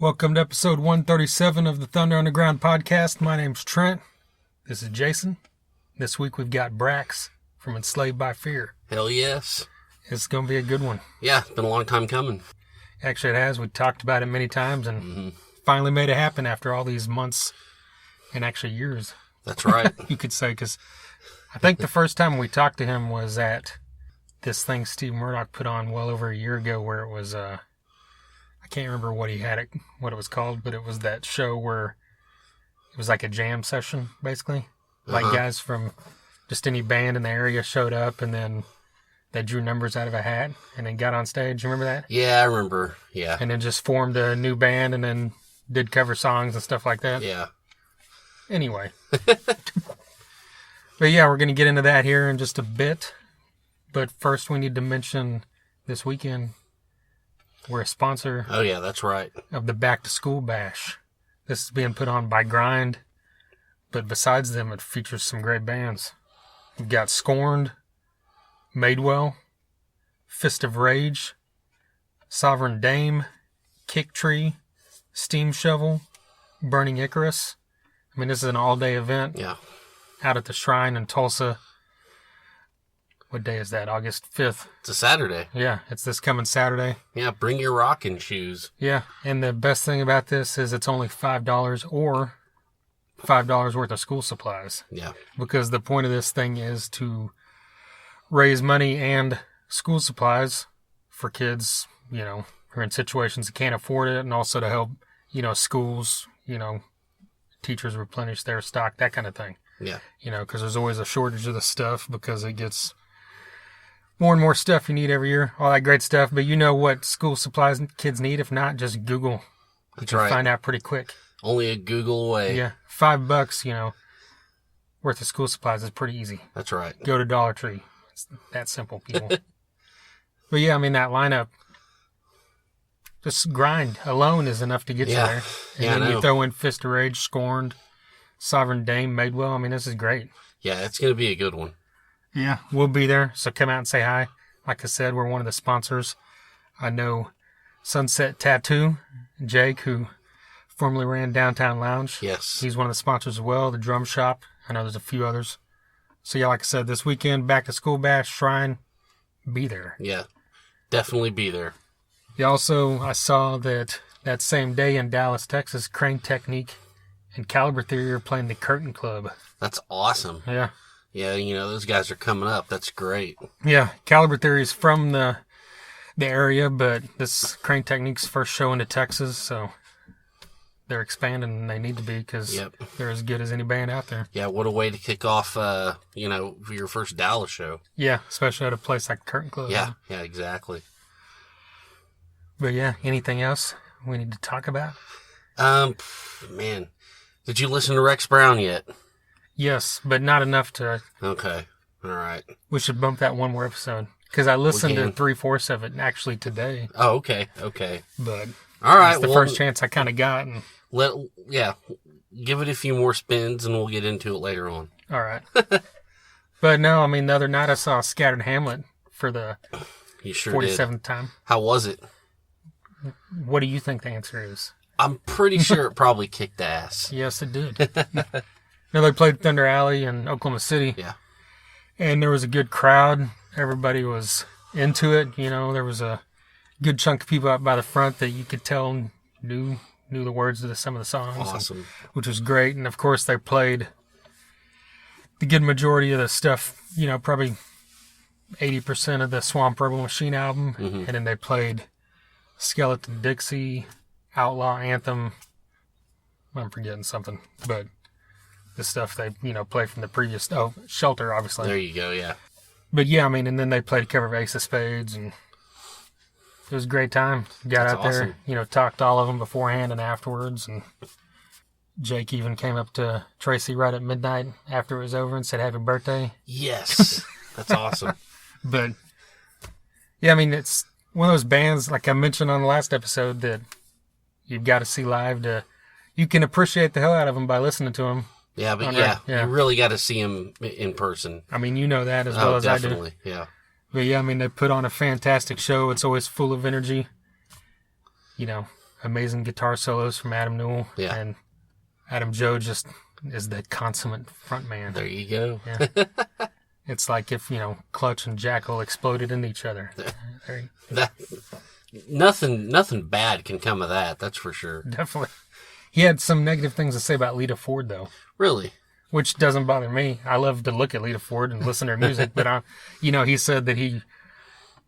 Welcome to episode 137 of the Thunder Underground podcast. My name's Trent. This is Jason. This week we've got Brax from Enslaved by Fear. Hell yes. It's going to be a good one. Yeah, it's been a long time coming. Actually, it has. We talked about it many times and finally made it happen after all these months and actually years. That's right. You could say, because I think the first time we talked to him was at this thing Steve Murdoch put on well over a year ago where it was, I can't remember what it was called, but it was that show where it was like a jam session, basically. Like guys from just any band in the area showed up and then they drew numbers out of a hat and then got on stage. You remember that? Yeah, I remember. Yeah. And then just formed a new band and then did cover songs and stuff like that. Yeah. Anyway. But yeah, we're going to get into that here in just a bit. But first we need to mention this weekend we're a sponsor. Oh yeah, that's right. Of the Back to School Bash. This is being put on by Grind. But besides them, it features some great bands. We've got Scorned, Madewell, Fist of Rage, Sovereign Dame, Kick Tree, Steam Shovel, Burning Icarus. I mean, this is an all-day event. Yeah. Out at the Shrine in Tulsa. What day is that? August 5th. It's a Saturday. Yeah, it's this coming Saturday. Yeah, bring your rocking shoes. Yeah, and the best thing about this is it's only $5 or $5 worth of school supplies. Yeah. Because the point of this thing is to raise money and school supplies for kids, who are in situations that can't afford it, and also to help, schools, teachers replenish their stock, that kind of thing. Yeah. Because there's always a shortage of the stuff because it gets more and more stuff you need every year, all that great stuff. But you know what school supplies kids need? If not, just Google. You can find out pretty quick. Only a Google away. Yeah. $5, worth of school supplies is pretty easy. That's right. Go to Dollar Tree. It's that simple, people. But yeah, I mean, that lineup, just Grind alone is enough to get you there. And then you throw in Fist of Rage, Scorned, Sovereign Dame, Madewell. I mean, this is great. Yeah, it's going to be a good one. Yeah, we'll be there, so come out and say hi. Like I said, we're one of the sponsors. I know Sunset Tattoo, Jake, who formerly ran Downtown Lounge. Yes. He's one of the sponsors as well, the Drum Shop. I know there's a few others. So yeah, like I said, this weekend, Back to School Bash, Shrine, be there. Yeah, definitely be there. Yeah, also, I saw that same day in Dallas, Texas, Crane Technique and Caliber Theory are playing the Curtain Club. That's awesome. Yeah. Yeah, those guys are coming up. That's great. Yeah, Caliber Theory is from the area, but this Crane Technique's first show into Texas, so they're expanding and they need to be because they're as good as any band out there. Yeah, what a way to kick off, for your first Dallas show. Yeah, especially at a place like Curtain Club. Yeah, exactly. But yeah, anything else we need to talk about? Man, did you listen to Rex Brown yet? Yes, but not enough to... Okay, all right. We should bump that one more episode. Because I listened to 3/4 of it actually today. Oh, okay. But all right, it's the first chance I kind of got. And... give it a few more spins and we'll get into it later on. All right. But no, I mean, the other night I saw Scattered Hamlet for the 47th time. How was it? What do you think the answer is? I'm pretty sure it probably kicked ass. Yes, it did. They played Thunder Alley in Oklahoma City. Yeah. And there was a good crowd. Everybody was into it. There was a good chunk of people out by the front that you could tell knew the words to some of the songs. Awesome. Which was great. And of course they played the good majority of the stuff, probably 80% of the Swamp Rebel Machine album. Mm-hmm. And then they played Skeleton Dixie, Outlaw Anthem. I'm forgetting something, but the stuff they, play from the previous... Oh, Shelter, obviously. There you go, yeah. But yeah, I mean, and then they played a cover of Ace of Spades, and it was a great time. Got out there, talked to all of them beforehand and afterwards, and Jake even came up to Tracy right at midnight after it was over and said happy birthday. Yes, that's awesome. But, yeah, I mean, it's one of those bands, like I mentioned on the last episode, that you've got to see live you can appreciate the hell out of them by listening to them. Yeah, but you really got to see them in person. I mean, you know that as well as definitely, I do. Yeah. But yeah, I mean, they put on a fantastic show. It's always full of energy. amazing guitar solos from Adam Newell. Yeah. And Adam Joe just is the consummate front man. There you go. Yeah. It's like if, Clutch and Jackal exploded into each other. Nothing bad can come of that, that's for sure. Definitely. He had some negative things to say about Lita Ford, though. Really? Which doesn't bother me. I love to look at Lita Ford and listen to her music, but he said that he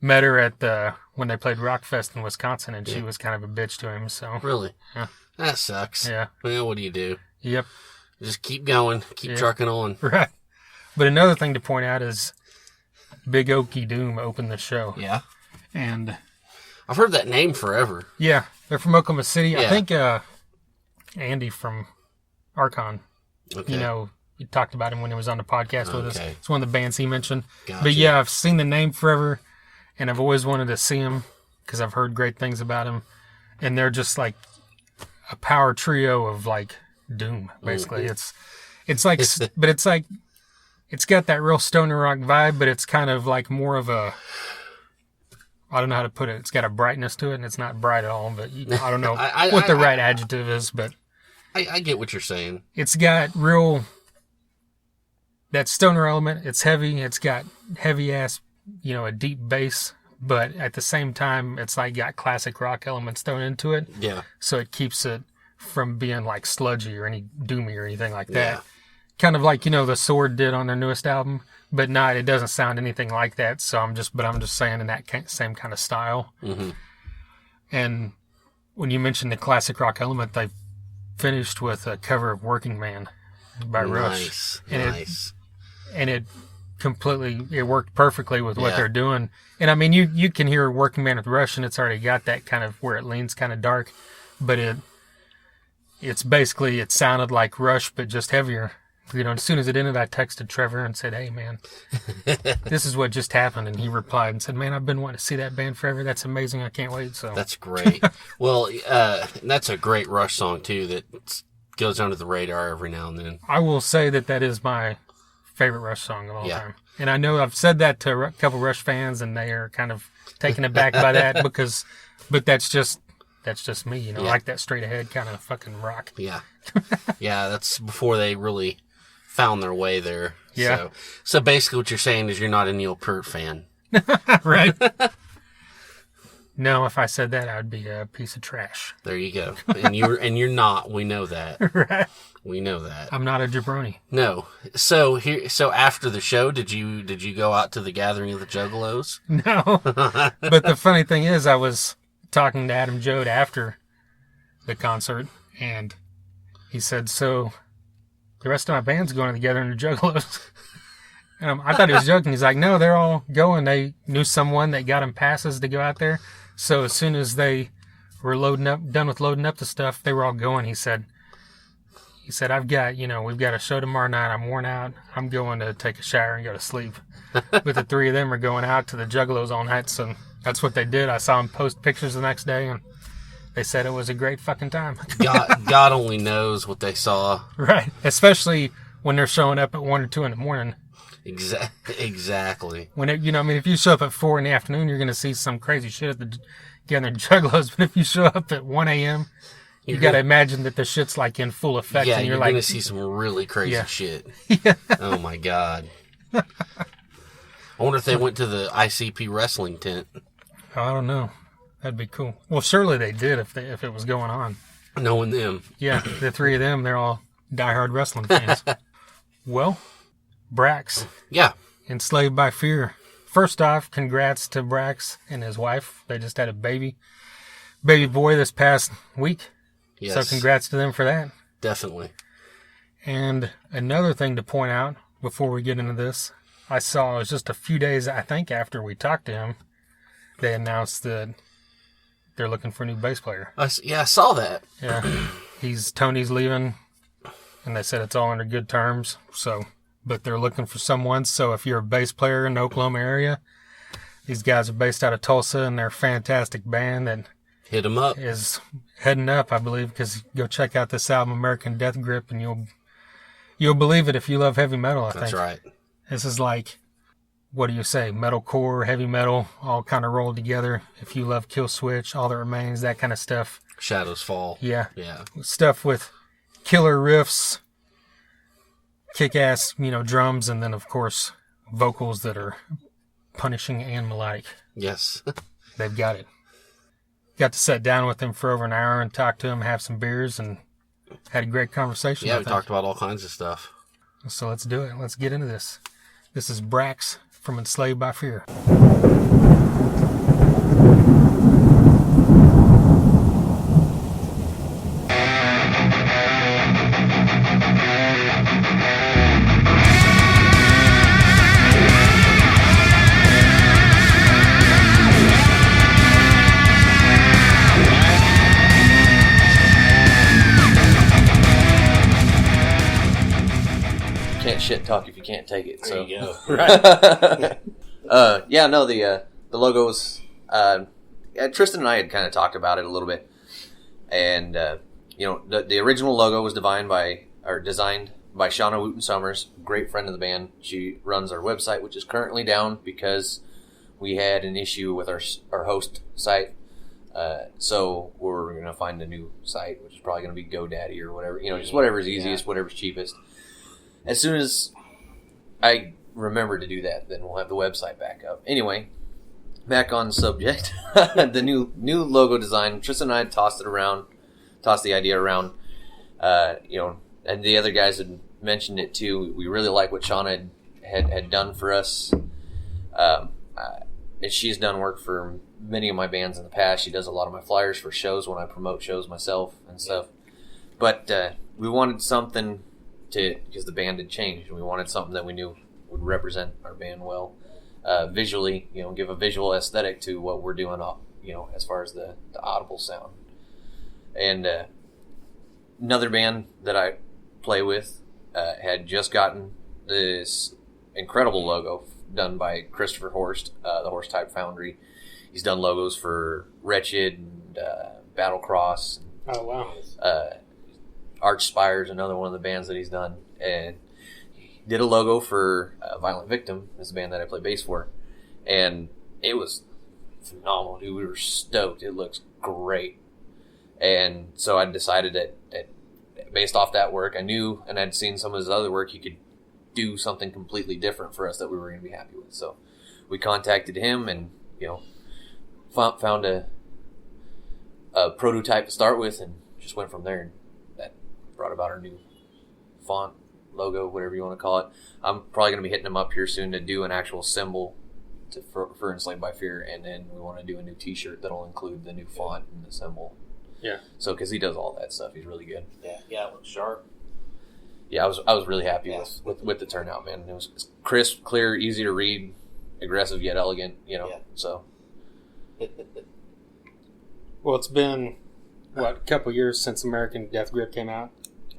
met her at when they played Rockfest in Wisconsin, and she was kind of a bitch to him. So really, yeah. That sucks. Yeah. Well, what do you do? Yep. Just keep going, keep trucking on. Right. But another thing to point out is Big Okie Doom opened the show. Yeah. And I've heard that name forever. Yeah, they're from Oklahoma City. Yeah. I think Andy from Archon. Okay. You talked about him when he was on the podcast with us. It's one of the bands he mentioned. Gotcha. But yeah, I've seen the name forever, and I've always wanted to see him because I've heard great things about him. And they're just like a power trio of like doom, basically. It's like, but it's like, it's got that real stoner rock vibe, but it's kind of like more of a, I don't know how to put it. It's got a brightness to it, and it's not bright at all, but I don't know what the right adjective is, but I get what you're saying. It's got real, that stoner element. It's heavy. It's got heavy ass, a deep bass, but at the same time, it's like got classic rock elements thrown into it. Yeah. So it keeps it from being like sludgy or any doomy or anything like that. Yeah. Kind of like, the Sword did on their newest album, but it doesn't sound anything like that. So I'm just saying in that same kind of style. Mm-hmm. And when you mentioned the classic rock element, they finished with a cover of Working Man by Rush. Nice. And it completely, it worked perfectly with what they're doing. And I mean, you can hear Working Man with Rush, and it's already got that kind of where it leans kind of dark, but it's basically, it sounded like Rush, but just heavier. As soon as it ended, I texted Trevor and said, "Hey, man, this is what just happened." And he replied and said, "Man, I've been wanting to see that band forever. That's amazing. I can't wait." So that's great. Well, that's a great Rush song too that goes under the radar every now and then. I will say that is my favorite Rush song of all time. And I know I've said that to a couple Rush fans, and they are kind of taken aback by that but that's just me. I like that straight ahead kind of fucking rock. Yeah. Yeah, that's before they really found their way there. Yeah. So basically what you're saying is you're not a Neil Peart fan. Right. No, if I said that, I'd be a piece of trash. There you go. And you're not. We know that. Right. We know that. I'm not a jabroni. No. So after the show, did you go out to the gathering of the Juggalos? No. But the funny thing is, I was talking to Adam Jode after the concert, and he said, "So the rest of my band's going together in the Juggalos." And I thought he was joking. He's like, "No, they're all going. They knew someone that got them passes to go out there. So as soon as they were done with loading up the stuff, they were all going." He said, "I've got, we've got a show tomorrow night. I'm worn out. I'm going to take a shower and go to sleep." But the three of them are going out to the Juggalos all night. So that's what they did. I saw them post pictures the next day, and they said it was a great fucking time. God only knows what they saw. Right. Especially when they're showing up at 1 or 2 in the morning. Exactly. When if you show up at 4 in the afternoon, you're going to see some crazy shit at the gathering Juggalos. But if you show up at 1 a.m., you got to imagine that the shit's like in full effect. Yeah, and you're like, going to see some really crazy shit. Yeah. Oh my God. I wonder if they went to the ICP wrestling tent. I don't know. That'd be cool. Well, surely they did if it was going on. Knowing them. Yeah, the three of them, they're all diehard wrestling fans. Well, Brax. Yeah. Enslaved by Fear. First off, congrats to Brax and his wife. They just had a baby boy this past week. Yes. So congrats to them for that. Definitely. And another thing to point out before we get into this, I saw it was just a few days, I think, after we talked to him, they announced that they're looking for a new bass player. I saw that. Yeah. Tony's leaving, and they said it's all under good terms. But they're looking for someone. So if you're a bass player in the Oklahoma area, these guys are based out of Tulsa, and they're a fantastic band that hit them up. Is heading up, I believe, because go check out this album, American Death Grip, and you'll believe it if you love heavy metal, I think. That's right. This is like, what do you say, metalcore, heavy metal, all kind of rolled together. If you love Kill Switch, All That Remains, that kind of stuff. Shadows Fall. Yeah. Yeah. Stuff with killer riffs, kick-ass, drums, and then, of course, vocals that are punishing and melodic. Yes. They've got it. Got to sit down with him for over an hour and talk to him, have some beers, and had a great conversation. Yeah, we talked about all kinds of stuff. So let's do it. Let's get into this. This is Brax from Enslaved by Fear. Can't shit talk if you can't take it. So. There you go. Right. The logos. Tristan and I had kind of talked about it a little bit, and the original logo was designed by Shauna Wooten Summers, great friend of the band. She runs our website, which is currently down because we had an issue with our host site. So we're going to find a new site, which is probably going to be GoDaddy or whatever. Just whatever's easiest, whatever's cheapest. As soon as I remember to do that, then we'll have the website back up. Anyway, back on subject. The new logo design. Tristan and I tossed the idea around. And the other guys had mentioned it too. We really like what Shauna had done for us. And she's done work for many of my bands in the past. She does a lot of my flyers for shows when I promote shows myself and stuff. But we wanted something because the band had changed. We wanted something that we knew would represent our band well, visually. Give a visual aesthetic to what we're doing. As far as the audible sound. And another band that I play with had just gotten this incredible logo done by Christopher Horst, the Horst Type Foundry. He's done logos for Wretched and Battlecross. Oh, wow. Arch Spire's another one of the bands that he's done. And he did a logo for Violent Victim, this band that I play bass for. And it was phenomenal, dude. We were stoked. It looks great. And so I decided that based off that work, I knew, and I'd seen some of his other work, he could do something completely different for us that we were going to be happy with. So we contacted him and, found a prototype to start with and just went from there. And that brought about our new font, logo, whatever you want to call it. I'm probably going to be hitting him up here soon to do an actual symbol for Enslaved by Fear, and then we want to do a new t-shirt that'll include the new font and the symbol. Yeah. So, because he does all that stuff, he's really good. Yeah, it looks sharp. Yeah, I was really happy with the turnout, man. It was crisp, clear, easy to read, aggressive yet elegant. So. Well, it's been a couple years since American Death Grip came out.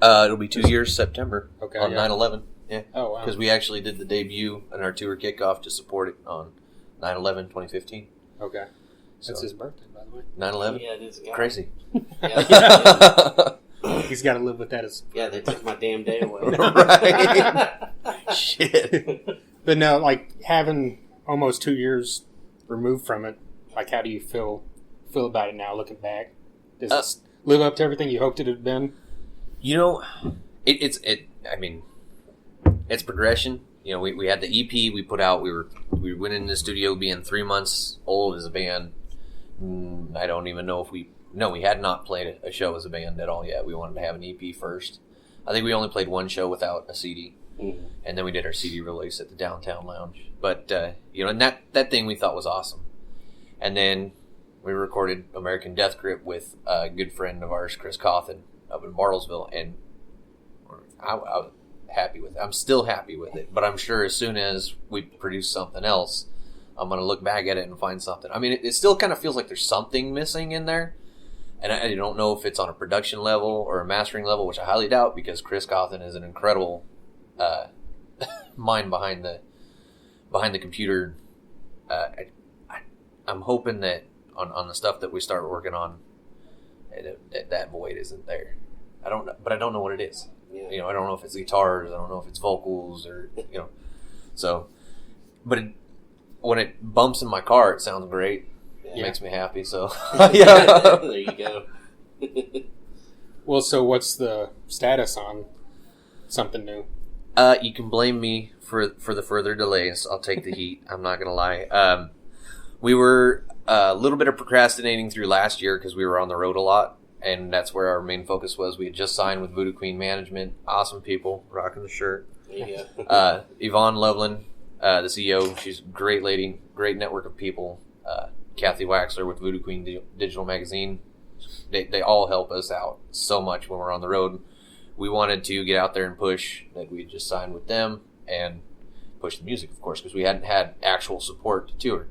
It'll be 2 years September. Okay. On 9/11. Yeah. Oh, wow. Because we actually did the debut and our tour kickoff to support it on 9/11/2015. Okay. That's So, his birthday, by the way. 9/11. Yeah, it is. Yeah. Crazy. He's got to live with that as. Yeah, they took my damn day away. Right. Shit. But no, having almost 2 years removed from it, how do you feel about it now, looking back? Does it live up to everything you hoped it had been? It's progression. We had the EP we put out. We went in the studio being 3 months old as a band. I don't even know if we had not played a show as a band at all yet. We wanted to have an EP first. I think we only played one show without a CD. Mm-hmm. And then we did our CD release at the Downtown Lounge. But, and that thing we thought was awesome. And then we recorded American Death Grip with a good friend of ours, Chris Cawthon, up in Bartlesville. And I was happy with it. I'm still happy with it. But I'm sure as soon as we produce something else, I'm going to look back at it and find something. I mean, it still kind of feels like there's something missing in there. And I don't know if it's on a production level or a mastering level, which I highly doubt because Chris Cawthon is an incredible mind behind the computer. I'm hoping that on the stuff that we start working on, that void isn't there. I don't know what it is. Yeah. I don't know if it's guitars. I don't know if it's vocals or So, but when it bumps in my car, it sounds great. It makes me happy. So There you go. Well, so what's the status on something new? You can blame me for the further delays. I'll take the heat. I'm not going to lie. We were a little bit of procrastinating through last year because we were on the road a lot, and that's where our main focus was. We had just signed with Voodoo Queen Management. Awesome people, rocking the shirt. Yeah. Yvonne Loveland, the CEO, she's a great lady, great network of people. Kathy Waxler with Voodoo Queen Digital Magazine. They all help us out so much when we're on the road. We wanted to get out there and push that we just signed with them and push the music, of course, because we hadn't had actual support to tour.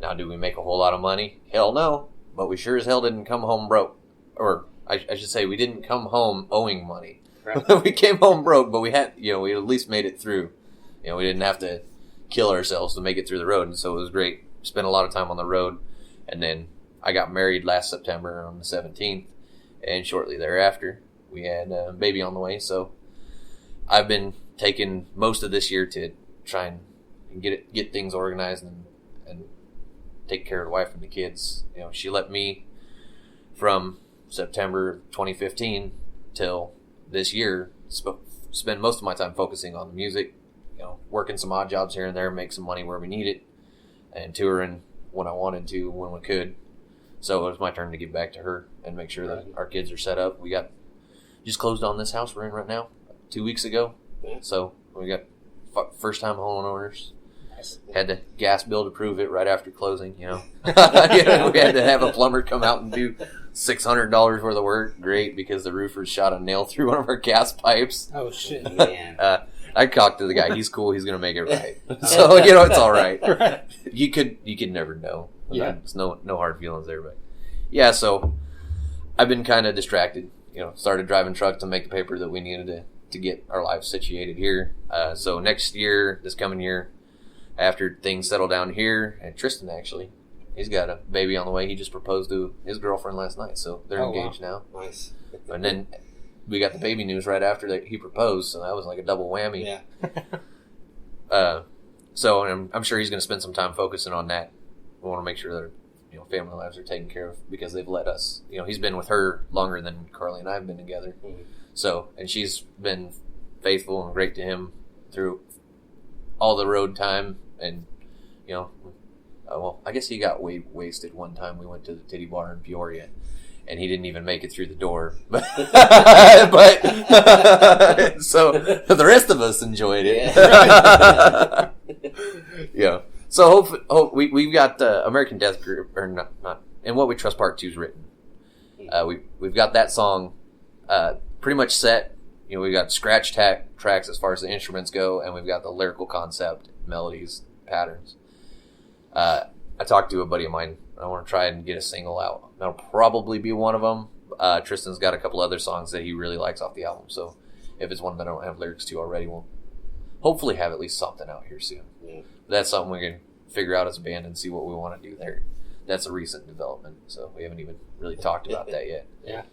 Now, do we make a whole lot of money? Hell no. But we sure as hell didn't come home broke. Or I should say we didn't come home owing money. Right. We came home broke, but we had, we at least made it through. We didn't have to kill ourselves to make it through the road. And so it was great. Spent a lot of time on the road. And then I got married last September on the 17th. And shortly thereafter, we had a baby on the way. So I've been taking most of this year to try and get things organized and take care of the wife and the kids. She let me from September 2015 till this year spend most of my time focusing on the music, working some odd jobs here and there, make some money where we need it, and touring when I wanted to, when we could. So it was my turn to get back to her and make sure that our kids are set up. We just closed on this house we're in right now 2 weeks ago. Yeah. So we got first-time homeowners. Nice. Had the gas bill to prove it right after closing, We had to have a plumber come out and do $600 worth of work. Great, because the roofer shot a nail through one of our gas pipes. Oh, shit. Man. I talked to the guy. He's cool. He's going to make it right. So, it's all right. Right. You could never know. Yeah. There's no hard feelings there. But, yeah, so I've been kind of distracted. Started driving truck to make the paper that we needed to get our lives situated here. So next year, this coming year, after things settle down here, and Tristan actually, he's got a baby on the way. He just proposed to his girlfriend last night, so they're engaged now. Nice. And then we got the baby news right after that he proposed, so that was like a double whammy. Yeah. So I'm sure he's going to spend some time focusing on that. We want to make sure that family lives are taken care of because they've let us. He's been with her longer than Carly and I have been together. Mm-hmm. So, and she's been faithful and great to him through all the road time. And, well, I guess he got wasted one time. We went to the titty bar in Peoria, and he didn't even make it through the door. But so the rest of us enjoyed it. Yeah. So we've got American Death Group, or not, and What We Trust Part 2 is written. We've got that song pretty much set. We've got scratch tracks as far as the instruments go, and we've got the lyrical concept, melodies, patterns. I talked to a buddy of mine. I want to try and get a single out. That'll probably be one of them. Tristan's got a couple other songs that he really likes off the album, so if it's one that I don't have lyrics to already, we'll hopefully have at least something out here soon. Yeah. That's something we can figure out as a band and see what we want to do there. That's a recent development, so we haven't even really talked about that yet. Yeah.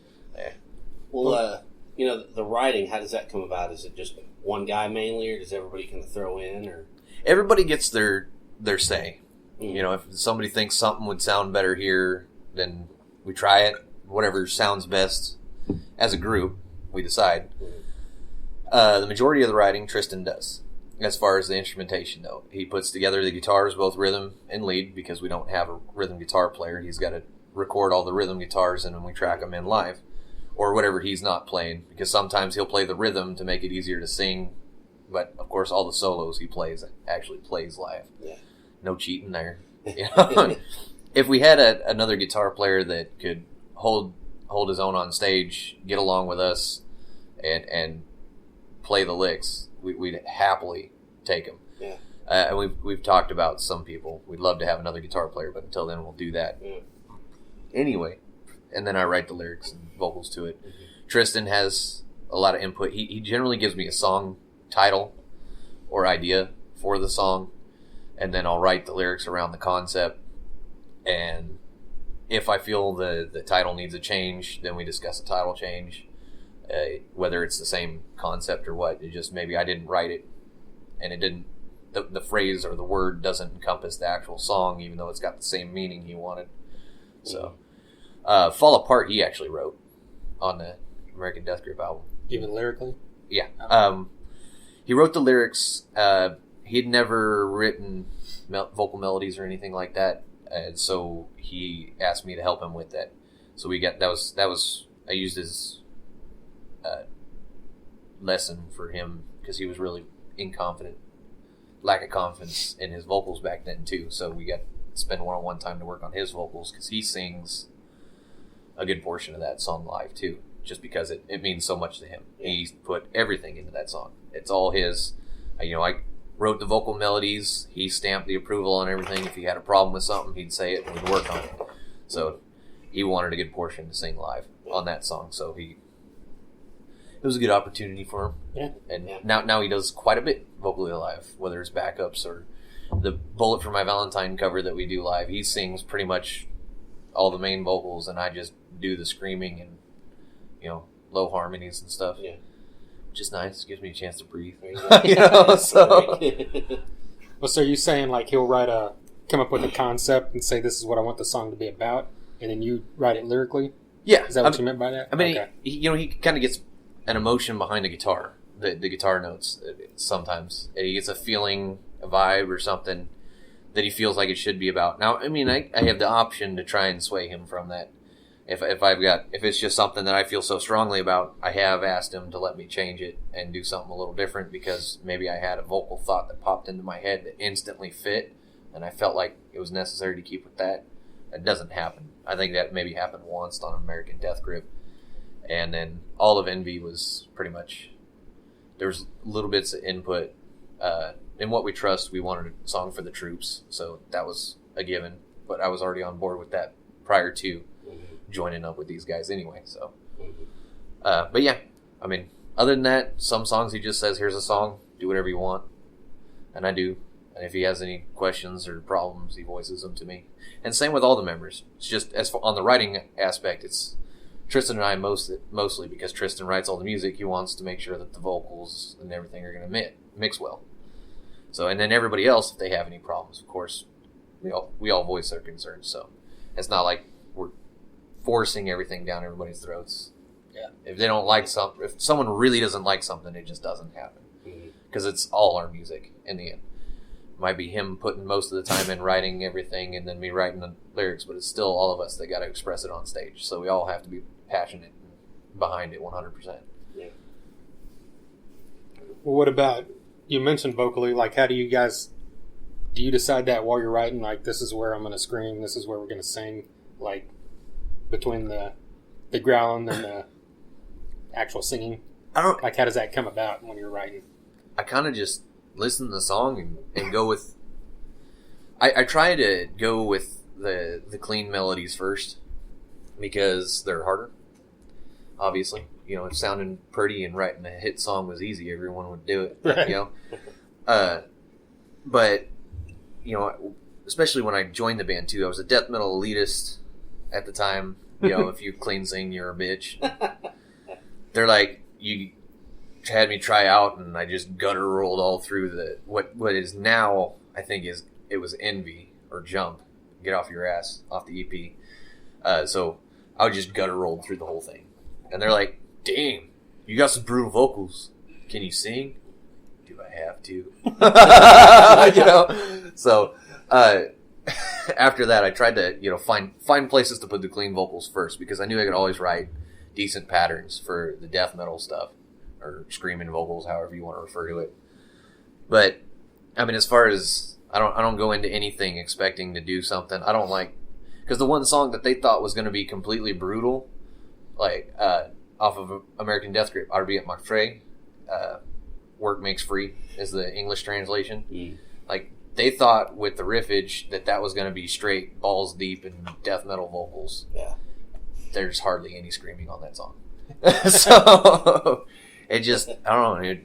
Well, the writing, how does that come about? Is it just one guy mainly, or does everybody kind of throw in? Or everybody gets their say. Mm-hmm. If somebody thinks something would sound better here, then we try it. Whatever sounds best as a group, we decide. The majority of the writing Tristan does. As far as the instrumentation, though, he puts together the guitars, both rhythm and lead, because we don't have a rhythm guitar player. He's got to record all the rhythm guitars, and then we track them in live, or whatever he's not playing, because sometimes he'll play the rhythm to make it easier to sing, but of course all the solos he actually plays live. Yeah. No cheating there. If we had another guitar player that could hold his own on stage, get along with us, and play the licks, we'd happily take him. Yeah. And we've talked about some people. We'd love to have another guitar player, but until then, we'll do that. Yeah. Anyway, and then I write the lyrics and vocals to it. Mm-hmm. Tristan has a lot of input. He generally gives me a song title or idea for the song, and then I'll write the lyrics around the concept. And if I feel the title needs a change, then we discuss a title change. Whether it's the same concept or what, it just maybe I didn't write it, and it didn't. The phrase or the word doesn't encompass the actual song, even though it's got the same meaning he wanted. So, Fall Apart, he actually wrote. on the American Death Grip album. Even lyrically? Yeah. He wrote the lyrics. He'd never written vocal melodies or anything like that, and so he asked me to help him with that. So we got that was I used his lesson for him because he was really inconfident, lack of confidence in his vocals back then too. So we got to spend one-on-one time to work on his vocals because he sings a good portion of that song live too, just because it means so much to him. He's put everything into that song. It's all his. I wrote the vocal melodies. He stamped the approval on everything. If he had a problem with something, he'd say it and we'd work on it. So he wanted a good portion to sing live on that song. So it was a good opportunity for him. Yeah. And now he does quite a bit vocally live, whether it's backups or the Bullet for My Valentine cover that we do live. He sings pretty much all the main vocals, and I just do the screaming and low harmonies and stuff. Yeah. Which is nice. Gives me a chance to breathe. So are you saying like he'll come up with a concept and say this is what I want the song to be about, and then you write it lyrically? Yeah. Is that what you meant by that? I mean, okay. he kind of gets an emotion behind the guitar, the guitar notes sometimes. He gets a feeling, a vibe or something that he feels like it should be about. Now, I mean, I have the option to try and sway him from that. If it's just something that I feel so strongly about, I have asked him to let me change it and do something a little different because maybe I had a vocal thought that popped into my head that instantly fit, and I felt like it was necessary to keep with that. It doesn't happen. I think that maybe happened once on American Death Grip, and then all of Envy was pretty much, there was little bits of input. In What We Trust, we wanted a song for the troops, so that was a given, but I was already on board with that prior to joining up with these guys anyway. So, but yeah, I mean, other than that, some songs he just says, "Here's a song, do whatever you want," and I do. And if he has any questions or problems, he voices them to me. And same with all the members. It's just on the writing aspect, it's Tristan and I mostly because Tristan writes all the music. He wants to make sure that the vocals and everything are going to mix well. So, and then everybody else, if they have any problems, of course, we all voice their concerns. So it's not like we're forcing everything down everybody's throats. Yeah. If they don't like something, if someone really doesn't like something, it just doesn't happen. Because it's all our music in the end. Might be him putting most of the time in writing everything and then me writing the lyrics, but it's still all of us that got to express it on stage. So we all have to be passionate behind it 100%. Yeah. Well, what about, you mentioned vocally, like how do you decide that while you're writing, like this is where I'm going to scream, this is where we're going to sing, like between the growling and the actual singing? Like how does that come about when you're writing? I kind of just listen to the song and go with, I try to go with the clean melodies first because they're harder, obviously. If sounding pretty and writing a hit song was easy, everyone would do it. Right. But especially when I joined the band too, I was a death metal elitist at the time. If you clean sing, you're a bitch. They're like, you had me try out, and I just gutter rolled all through what is now, I think it was Envy or Jump, Get Off Your Ass, off the EP. So I would just gutter rolled through the whole thing, and they're like, "Damn, you got some brutal vocals. Can you sing?" Do I have to? So after that, I tried to find places to put the clean vocals first because I knew I could always write decent patterns for the death metal stuff. Or screaming vocals, however you want to refer to it. But I mean, as far as I don't go into anything expecting to do something. I don't like, because the one song that they thought was going to be completely brutal, like off of American Death Grip, Arbeit macht frei, work makes free is the English translation. Like they thought with the riffage that was going to be straight balls deep in death metal vocals. Yeah, there's hardly any screaming on that song. So it just, I don't know, it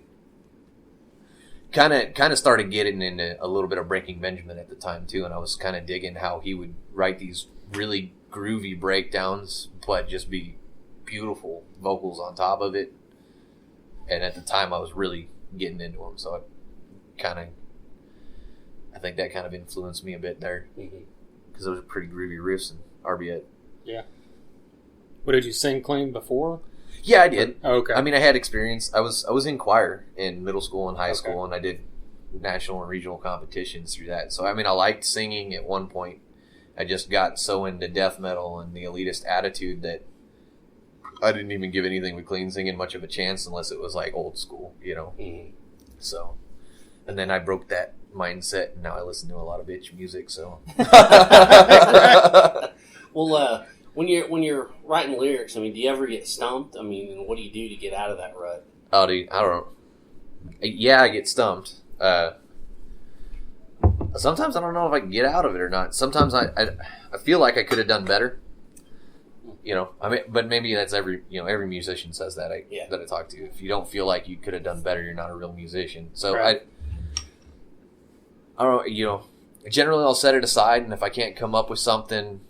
kind of started getting into a little bit of Breaking Benjamin at the time too, and I was kind of digging how he would write these really groovy breakdowns, but just be beautiful vocals on top of it. And at the time, I was really getting into him, so I think that kind of influenced me a bit there because those are pretty groovy riffs and Arbeit. Yeah. What, did you sing clean before? Yeah, I did. Oh, okay. I mean, I had experience. I was in choir in middle school and high Okay. school, and I did national and regional competitions through that. So, I mean, I liked singing at one point. I just got so into death metal and the elitist attitude that I didn't even give anything with clean singing much of a chance unless it was like old school, you know. Mhm. So, and then I broke that mindset, and now I listen to a lot of bitch music. So, Well, when you're writing lyrics, I mean, do you ever get stumped? I mean, and what do you do to get out of that rut? oh, dude, I don't know. Yeah, I get stumped. Sometimes I don't know if I can get out of it or not. Sometimes I feel like I could have done better. You know, I mean, but maybe that's every musician says that that I talk to. If you don't feel like you could have done better, you're not a real musician. So Right. I don't know. You know, generally I'll set it aside, and if I can't come up with something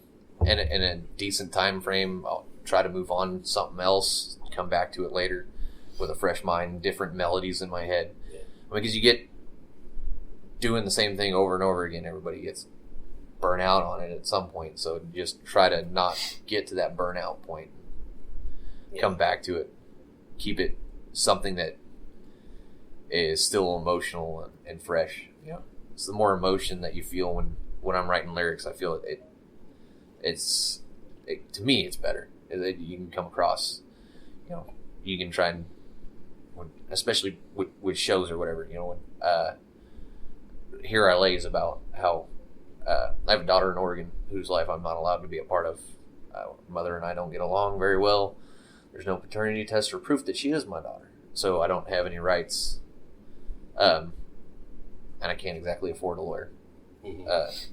in a decent time frame, I'll try to move on to something else. Come back to it later with a fresh mind, different melodies in my head. Yeah. Because you get doing the same thing over and over again, everybody gets burn out on it at some point. So just try to not get to that burnout point. Yeah. Come back to it. Keep it something that is still emotional and fresh. Yeah. It's the more emotion that you feel when I'm writing lyrics. I feel it's to me it's better. You can come across, you know, you can try and especially with shows or whatever, you know, when Here I Lay is about how I have a daughter in Oregon whose life I'm not allowed to be a part of. Mother and I don't get along very well. There's no paternity test or proof that she is my daughter, so I don't have any rights, and I can't exactly afford a lawyer. Mhm.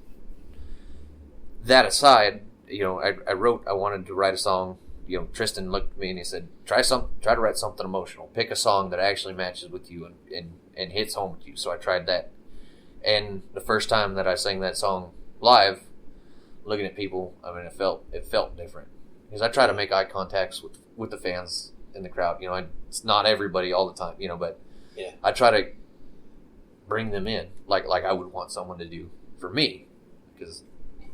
That aside, you know, I wanted to write a song. You know, Tristan looked at me and he said, try to write something emotional. Pick a song that actually matches with you and hits home with you. So I tried that. And the first time that I sang that song live, looking at people, I mean, it felt different. Because I try to make eye contacts with the fans in the crowd. You know, it's not everybody all the time, you know, but Yeah. I try to bring them in like I would want someone to do for me. Because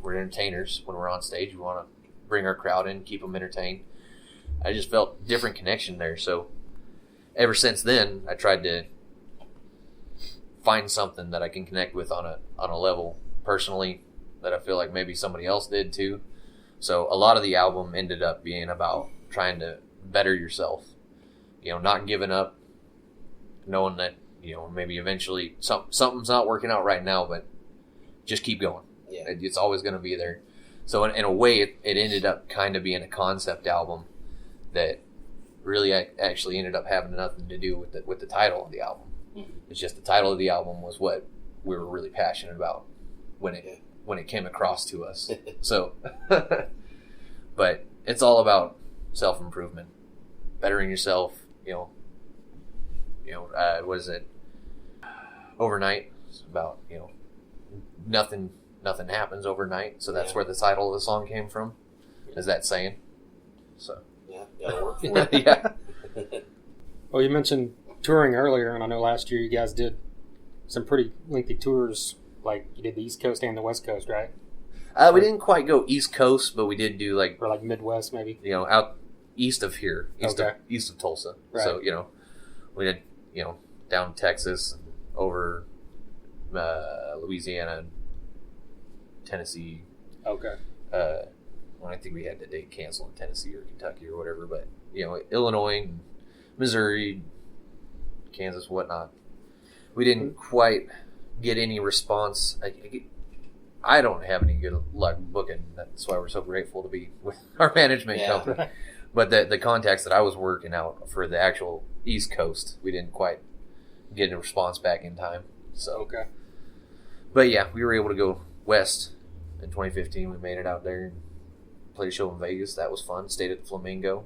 we're entertainers. When we're on stage, we want to bring our crowd in, keep them entertained. I just felt different connection there. So ever since then, I tried to find something that I can connect with on a level personally that I feel like maybe somebody else did too. So a lot of the album ended up being about trying to better yourself. You know, not giving up, knowing that, you know, maybe eventually something's not working out right now, but just keep going. Yeah. It's always going to be there. So in a way, it ended up kind of being a concept album that really actually ended up having nothing to do with the title of the album. Mhm. It's just the title of the album was what we were really passionate about when it came across to us. So, but it's all about self-improvement, bettering yourself. You know, what is it? Overnight. It's about, you know, nothing happens overnight. So that's Yeah. where the title of the song came from. Is that saying? So Yeah, gotta work for it. yeah. Well, you mentioned touring earlier, and I know last year you guys did some pretty lengthy tours. Like you did the East Coast and the West Coast, right? We didn't quite go East Coast, but we did do like, Or like Midwest, maybe. you know, out east of here, east Okay. of Tulsa. Right. So, you know, we did, you know, down Texas, over Louisiana, Tennessee. Okay. Well, I think we had the date canceled in Tennessee or Kentucky or whatever, but, you know, Illinois, Missouri, Kansas, whatnot. We didn't quite get any response. I don't have any good luck booking. That's why we're so grateful to be with our management Yeah. company. But the contacts that I was working out for the actual East Coast, we didn't quite get a response back in time. So, Okay. but yeah, we were able to go west in 2015. We made it out there and played a show in Vegas. That was fun. Stayed at the Flamingo.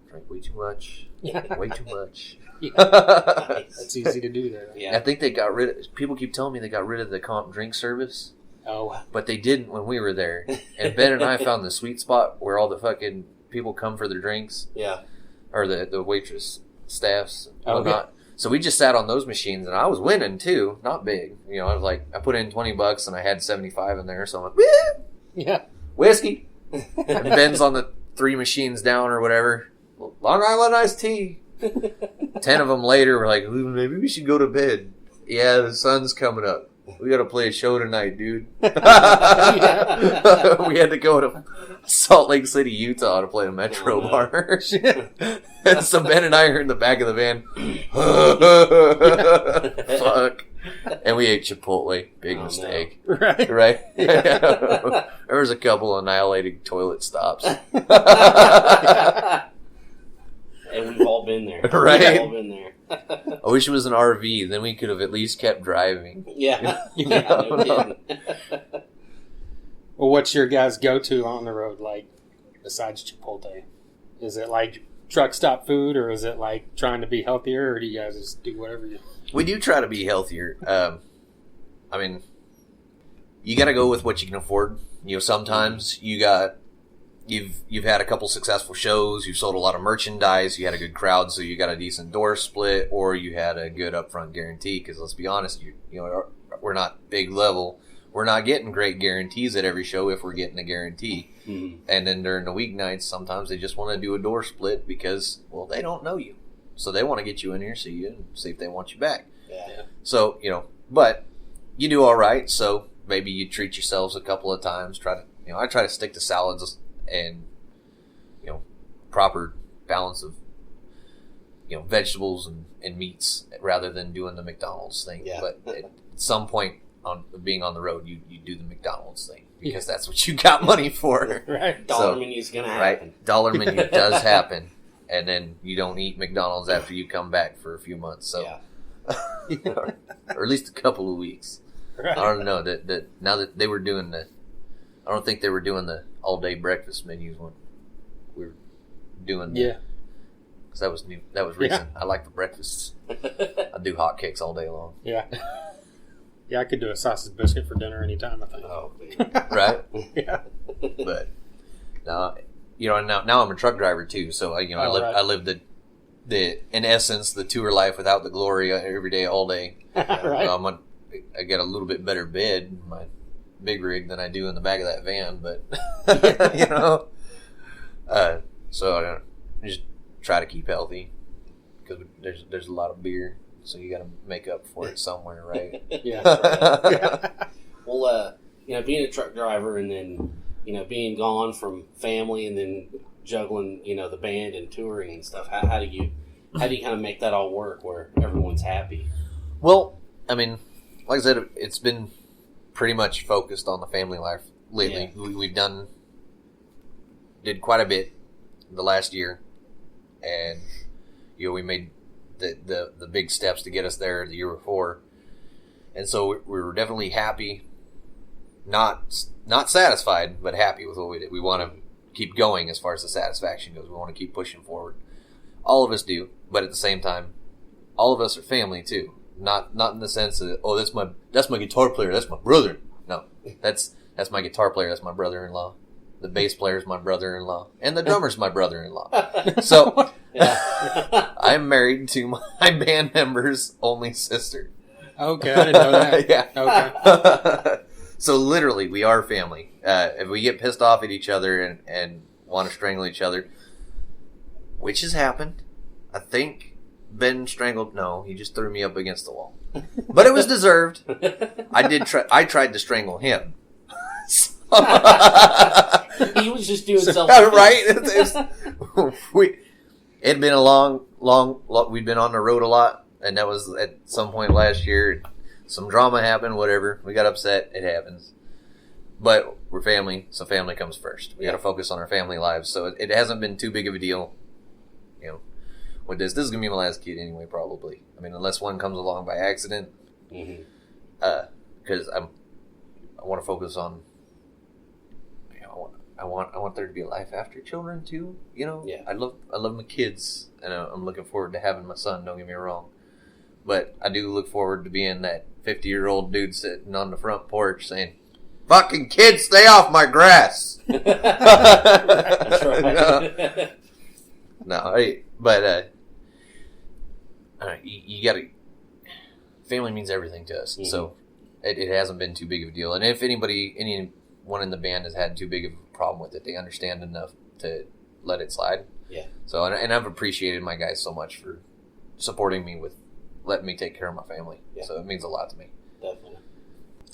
Drank way too much. Yeah. Way too much. That's easy to do there. I Yeah. think they got rid of. People keep telling me they got rid of the comp drink service, Oh, but they didn't when we were there. And Ben and I found the sweet spot where all the fucking people come for their drinks, Yeah. or the waitress staffs and Okay. whatnot. So we just sat on those machines, and I was winning too. Not big, you know. I was like, I put in $20 and I had 75 in there, so I'm like, woo, yeah. whiskey. And Ben's on the 3 machines down or whatever. Long Island iced tea. 10 of them later, we're like, maybe we should go to bed. Yeah, the sun's coming up. We got to play a show tonight, dude. We had to go to Salt Lake City, Utah to play a Metro bar. And so Ben and I are in the back of the van. Fuck. And we ate Chipotle. Big mistake. No. Right. Right? There was a couple annihilating toilet stops. And we've all been there. Right? We've all been there. I wish it was an RV. Then we could have at least kept driving. Yeah. No kidding. Well, what's your guys' go-to on the road, like, besides Chipotle? Is it like truck stop food, or is it like trying to be healthier, or do you guys just do whatever you... We do try to be healthier. I mean, you got to go with what you can afford. You know, sometimes you've had a couple successful shows, you've sold a lot of merchandise, you had a good crowd, so you got a decent door split, or you had a good upfront guarantee. Because let's be honest, you know, we're not big level. We're not getting great guarantees at every show if we're getting a guarantee. Mm-hmm. And then during the weeknights, sometimes they just want to do a door split because, well, they don't know you. So they want to get you in here, see you, and see if they want you back. Yeah. So, you know, but you do all right. So maybe you treat yourselves a couple of times. I try to stick to salads and, you know, proper balance of, you know, vegetables and meats rather than doing the McDonald's thing. Yeah. But at some point on being on the road, you do the McDonald's thing because that's what you got money for. Right. Dollar menu's going to happen. Right. Dollar menu does happen. And then you don't eat McDonald's after you come back for a few months. So, Yeah. or at least a couple of weeks. Right. I don't know that now that they were doing I don't think they were doing the all day breakfast menus when we were doing. Yeah. Because that was new. That was recent. I like the breakfasts. I do hotcakes all day long. Yeah. Yeah, I could do a sausage biscuit for dinner anytime, I think. Oh, man. Right. Yeah. But now, you know, now I'm a truck driver too. So I live the in essence the tour life without the glory every day, all day. Right. So I get a little bit better bed in my big rig than I do in the back of that van, but you know, so I just try to keep healthy because there's a lot of beer, so you got to make up for it somewhere, right? Yeah. Right. Yeah. Well, you know, being a truck driver and then, you know, being gone from family and then juggling, you know, the band and touring and stuff. How do you kind of make that all work where everyone's happy? Well, I mean, like I said, it's been pretty much focused on the family life lately. Yeah. We've did quite a bit the last year, and you know, we made the big steps to get us there the year before, and so we were definitely happy, not satisfied, but happy with what we did. We want to keep going as far as the satisfaction goes. We want to keep pushing forward. All of us do, but at the same time, all of us are family too. Not in the sense that, oh, that's my guitar player, that's my brother. No, that's my guitar player, that's my brother-in-law. The bass player is my brother-in-law, and the drummer's my brother-in-law. So I'm married to my band member's only sister. Okay, I didn't know that. Yeah. Okay. So literally, we are family. If we get pissed off at each other and want to strangle each other, which has happened, I think Ben strangled. No, he just threw me up against the wall, but it was deserved. I tried to strangle him. He was just doing self Right? It'd been a long. We'd been on the road a lot, and that was at some point last year. Some drama happened, whatever. We got upset. It happens. But we're family, so family comes first. We got to focus on our family lives. So it hasn't been too big of a deal. You know, with this is going to be my last kid anyway, probably. I mean, unless one comes along by accident. Mm-hmm. Because I want to focus on, you know, I want there to be a life after children too. You know, Yeah. I love my kids, and I'm looking forward to having my son. Don't get me wrong, but I do look forward to being that 50-year-old dude sitting on the front porch saying, "Fucking kids, stay off my grass." That's right. But you got to. Family means everything to us, so it hasn't been too big of a deal. And if anyone in the band has had too big of a problem with it, they understand enough to let it slide. Yeah. So, and I've appreciated my guys so much for supporting me with letting me take care of my family. Yeah. So it means a lot to me. Definitely.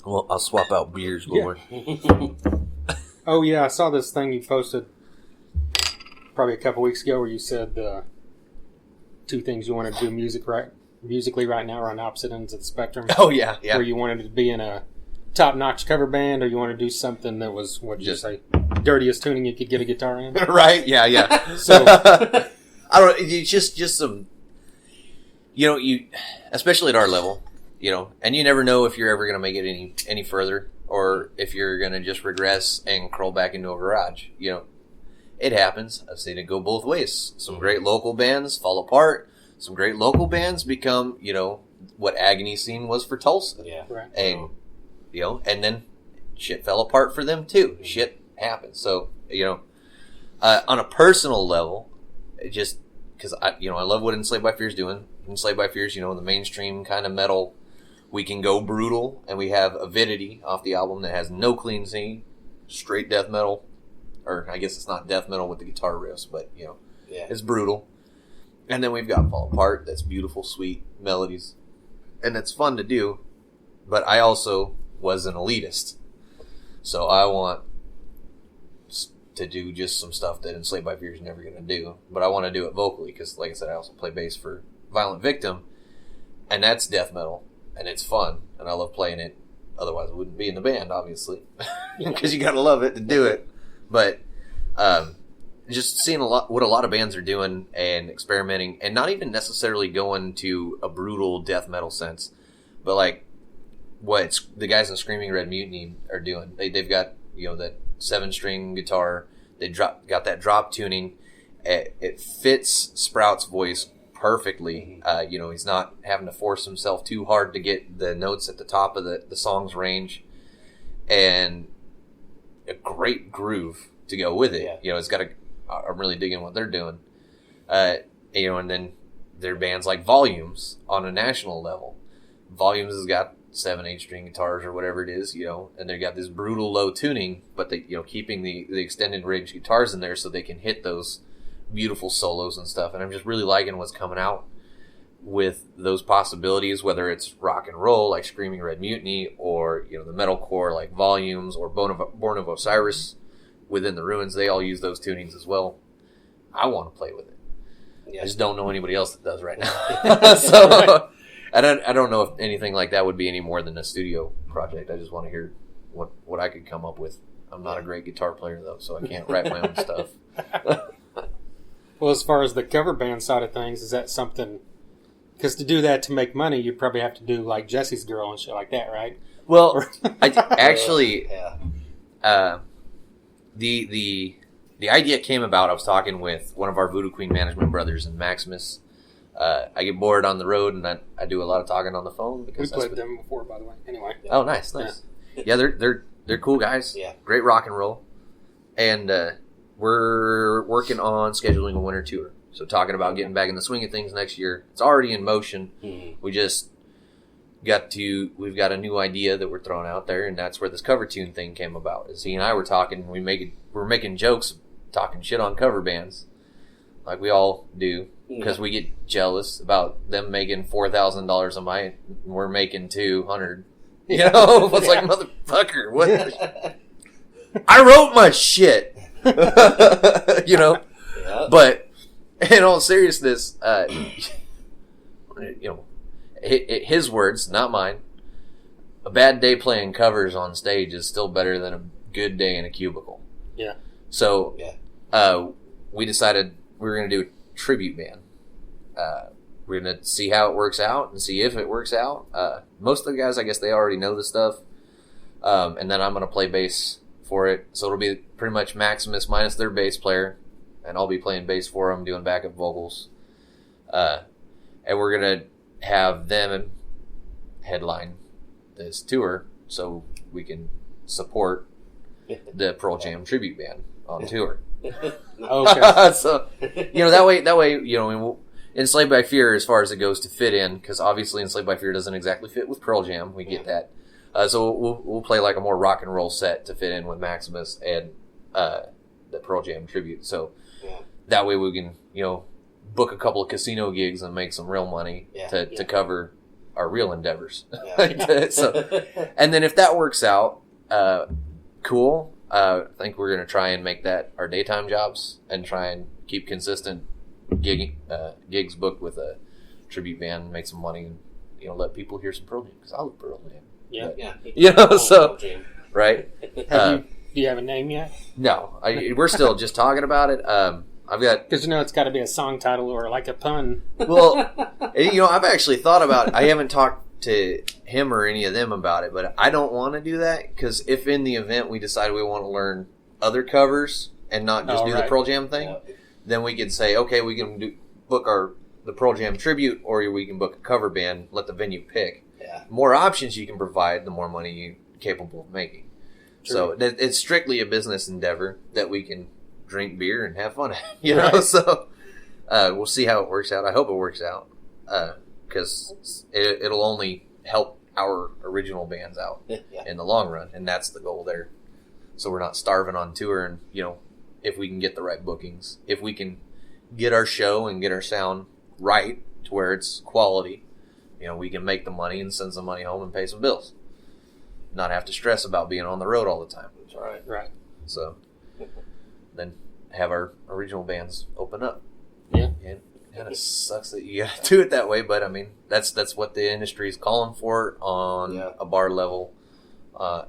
Well, I'll swap out beers, Lord. Oh, yeah, I saw this thing you posted probably a couple weeks ago where you said two things you wanted to do musically right now are on opposite ends of the spectrum. Oh, yeah. Where you wanted to be in a top-notch cover band, or you want to do something that was, what did you say, dirtiest tuning you could get a guitar in? Right? Yeah. So, I don't. It's just some. You especially at our level, and you never know if you're ever going to make it any further, or if you're going to just regress and crawl back into a garage. It happens. I've seen it go both ways. Some great local bands fall apart. Some great local bands become, what Agony Scene was for Tulsa. Yeah. right. And, and then shit fell apart for them too. Shit happens. So, on a personal level, it just, because I love what Enslaved by Fear is doing. Enslaved by Fear is, the mainstream kind of metal. We can go brutal, and we have Avidity off the album that has no clean scene, straight death metal. Or I guess it's not death metal with the guitar riffs, but, it's brutal. And then we've got Fall Apart, that's beautiful, sweet melodies. And it's fun to do, but I also was an elitist. So I want to do just some stuff that Enslaved by Fear is never going to do. But I want to do it vocally, because like I said, I also play bass for Violent Victim. And that's death metal, and it's fun, and I love playing it. Otherwise I wouldn't be in the band, obviously. Because you got to love it to do it. But just seeing what a lot of bands are doing and experimenting, and not even necessarily going to a brutal death metal sense, but like what the guys in Screaming Red Mutiny are doing. They've got that 7-string guitar. They got that drop tuning. It fits Sprout's voice perfectly. He's not having to force himself too hard to get the notes at the top of the song's range, and a great groove to go with it. Yeah. It's got I'm really digging what they're doing. And then there are bands like Volumes on a national level. Volumes has got 7, 8-string guitars or whatever it is, and they got this brutal low tuning, but they, keeping the extended range guitars in there so they can hit those beautiful solos and stuff. And I'm just really liking what's coming out with those possibilities, whether it's rock and roll like Screaming Red Mutiny, or the metalcore like Volumes, or Born of Osiris within the Ruins. They all use those tunings as well. I want to play with it. Yeah. I just don't know anybody else that does right now. So I don't know if anything like that would be any more than a studio project. I just want to hear what I could come up with. I'm not a great guitar player though, so I can't write my own stuff. Well, as far as the cover band side of things, is that something? Because to do that to make money, you'd probably have to do like Jesse's Girl and shit like that, right? Well, I actually, Yeah. the idea came about. I was talking with one of our Voodoo Queen management brothers and Maximus. I get bored on the road, and I do a lot of talking on the phone We because played them before, by the way. Anyway. Oh, nice. Yeah, they're cool guys. Yeah. Great rock and roll, and we're working on scheduling a winter tour. So talking about getting back in the swing of things next year. It's already in motion. Mm-hmm. We just we've got a new idea that we're throwing out there, and that's where this cover tune thing came about. As he and I were talking, we're making jokes, talking shit on cover bands, like we all do, because we get jealous about them making $4,000 a night, and we're making $200. It's like, motherfucker, what? I wrote my shit, Yeah. But in all seriousness, his words, not mine. A bad day playing covers on stage is still better than a good day in a cubicle. Yeah. So, Yeah. we decided we were going to do a tribute band. We're going to see how it works out and see if it works out. Most of the guys, I guess, they already know the stuff. And then I'm going to play bass for it. So it'll be pretty much Maximus minus their bass player. And I'll be playing bass for them, doing backup vocals. And we're going to have them headline this tour so we can support the Pearl Jam tribute band on tour. Okay. So, that way, Enslaved by Fear, as far as it goes to fit in, because obviously Enslaved by Fear doesn't exactly fit with Pearl Jam. We get that. So we'll play like a more rock and roll set to fit in with Maximus and the Pearl Jam tribute. So Yeah. That way we can, book a couple of casino gigs and make some real money to cover our real endeavors. Yeah. So, and then if that works out, cool. I think we're going to try and make that our daytime jobs and try and keep consistent gigs booked with a tribute band, make some money, and let people hear some Pearl Jam, because I love Pearl Jam. Yeah. So right. Do you have a name yet? No, we're still just talking about it. I've got, because it's got to be a song title or like a pun. well, I've actually thought about it. I haven't talked to him or any of them about it, but I don't want to do that, because if in the event we decide we want to learn other covers and not just do the Pearl Jam thing, then we could say, okay, we can book the Pearl Jam tribute, or we can book a cover band, let the venue pick. Yeah. The more options you can provide, the more money you're capable of making. True. So it's strictly a business endeavor that we can drink beer and have fun at, So we'll see how it works out. I hope it works out, because it'll only help our original bands out in the long run, and that's the goal there. So we're not starving on tour, and if we can get the right bookings, if we can get our show and get our sound right to where it's quality, we can make the money and send some money home and pay some bills. Not have to stress about being on the road all the time. That's right. Right. So then have our original bands open up. Yeah. And it kind of sucks that you got to do it that way, but I mean, that's what the industry is calling for on a bar level. On